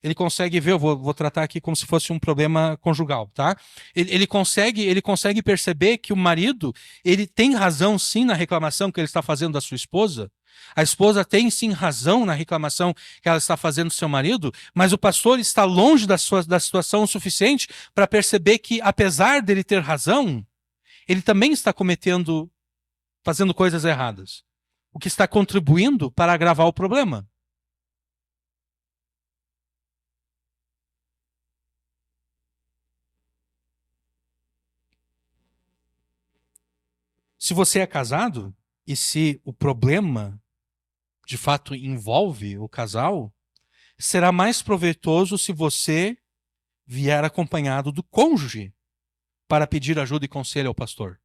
Ele consegue ver, eu vou tratar aqui como se fosse um problema conjugal, tá? Ele consegue perceber que o marido, ele tem razão sim na reclamação que ele está fazendo da sua esposa. A esposa tem sim razão na reclamação que ela está fazendo do seu marido, mas o pastor está longe da situação o suficiente para perceber que, apesar dele ter razão, ele também está cometendo fazendo coisas erradas, o que está contribuindo para agravar o problema. Se você é casado e se o problema de fato envolve o casal, será mais proveitoso se você vier acompanhado do cônjuge para pedir ajuda e conselho ao pastor.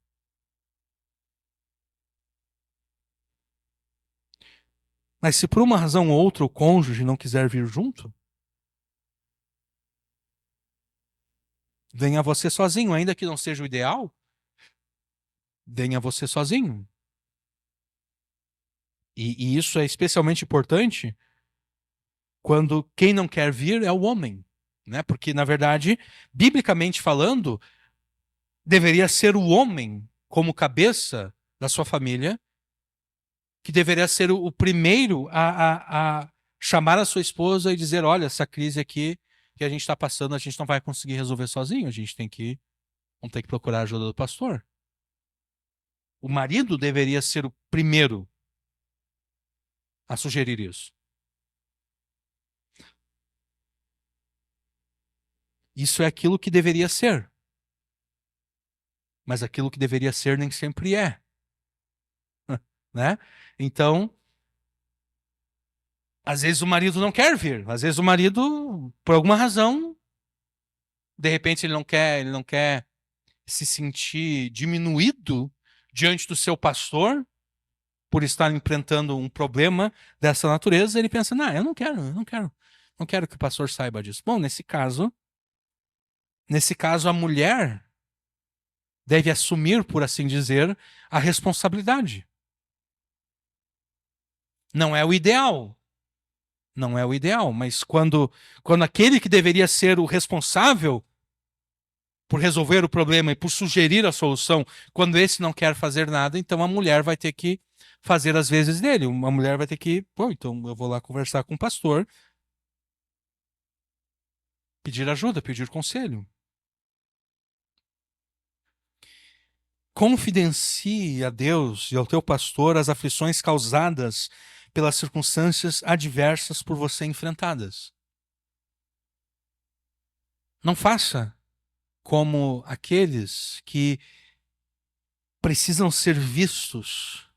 Mas se por uma razão ou outra o cônjuge não quiser vir junto, venha você sozinho, ainda que não seja o ideal, venha você sozinho. E isso é especialmente importante quando quem não quer vir é o homem, né? Porque, na verdade, biblicamente falando, deveria ser o homem, como cabeça da sua família, que deveria ser o primeiro a chamar a sua esposa e dizer: olha, essa crise aqui que a gente está passando, a gente não vai conseguir resolver sozinho, a gente vamos ter que procurar a ajuda do pastor. O marido deveria ser o primeiro a sugerir isso. Isso é aquilo que deveria ser. Mas aquilo que deveria ser nem sempre é. Né? Então, às vezes o marido não quer vir. Às vezes o marido, por alguma razão, de repente ele não quer se sentir diminuído diante do seu pastor por estar enfrentando um problema dessa natureza. Ele pensa: não, eu não quero que o pastor saiba disso. Bom, nesse caso, a mulher deve assumir, por assim dizer, a responsabilidade. Não é o ideal. Não é o ideal, mas quando aquele que deveria ser o responsável por resolver o problema e por sugerir a solução, quando esse não quer fazer nada, então a mulher vai ter que fazer as vezes dele. Uma mulher vai ter que, bom, então eu vou lá conversar com o pastor, pedir ajuda, pedir conselho. Confidencie a Deus e ao teu pastor as aflições causadas pelas circunstâncias adversas por você enfrentadas. Não faça como aqueles que precisam ser vistos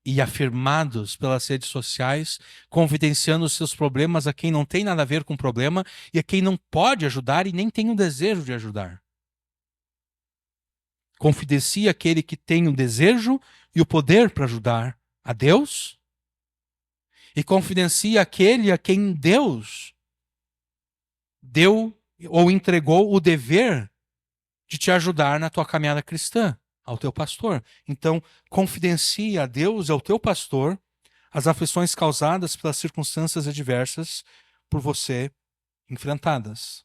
e afirmados pelas redes sociais, confidenciando os seus problemas a quem não tem nada a ver com o problema e a quem não pode ajudar e nem tem o desejo de ajudar. Confidencie aquele que tem o desejo e o poder para ajudar a Deus, e confidencie aquele a quem Deus deu ou entregou o dever de te ajudar na tua caminhada cristã, ao teu pastor. Então, confidencie a Deus e ao teu pastor as aflições causadas pelas circunstâncias adversas por você enfrentadas.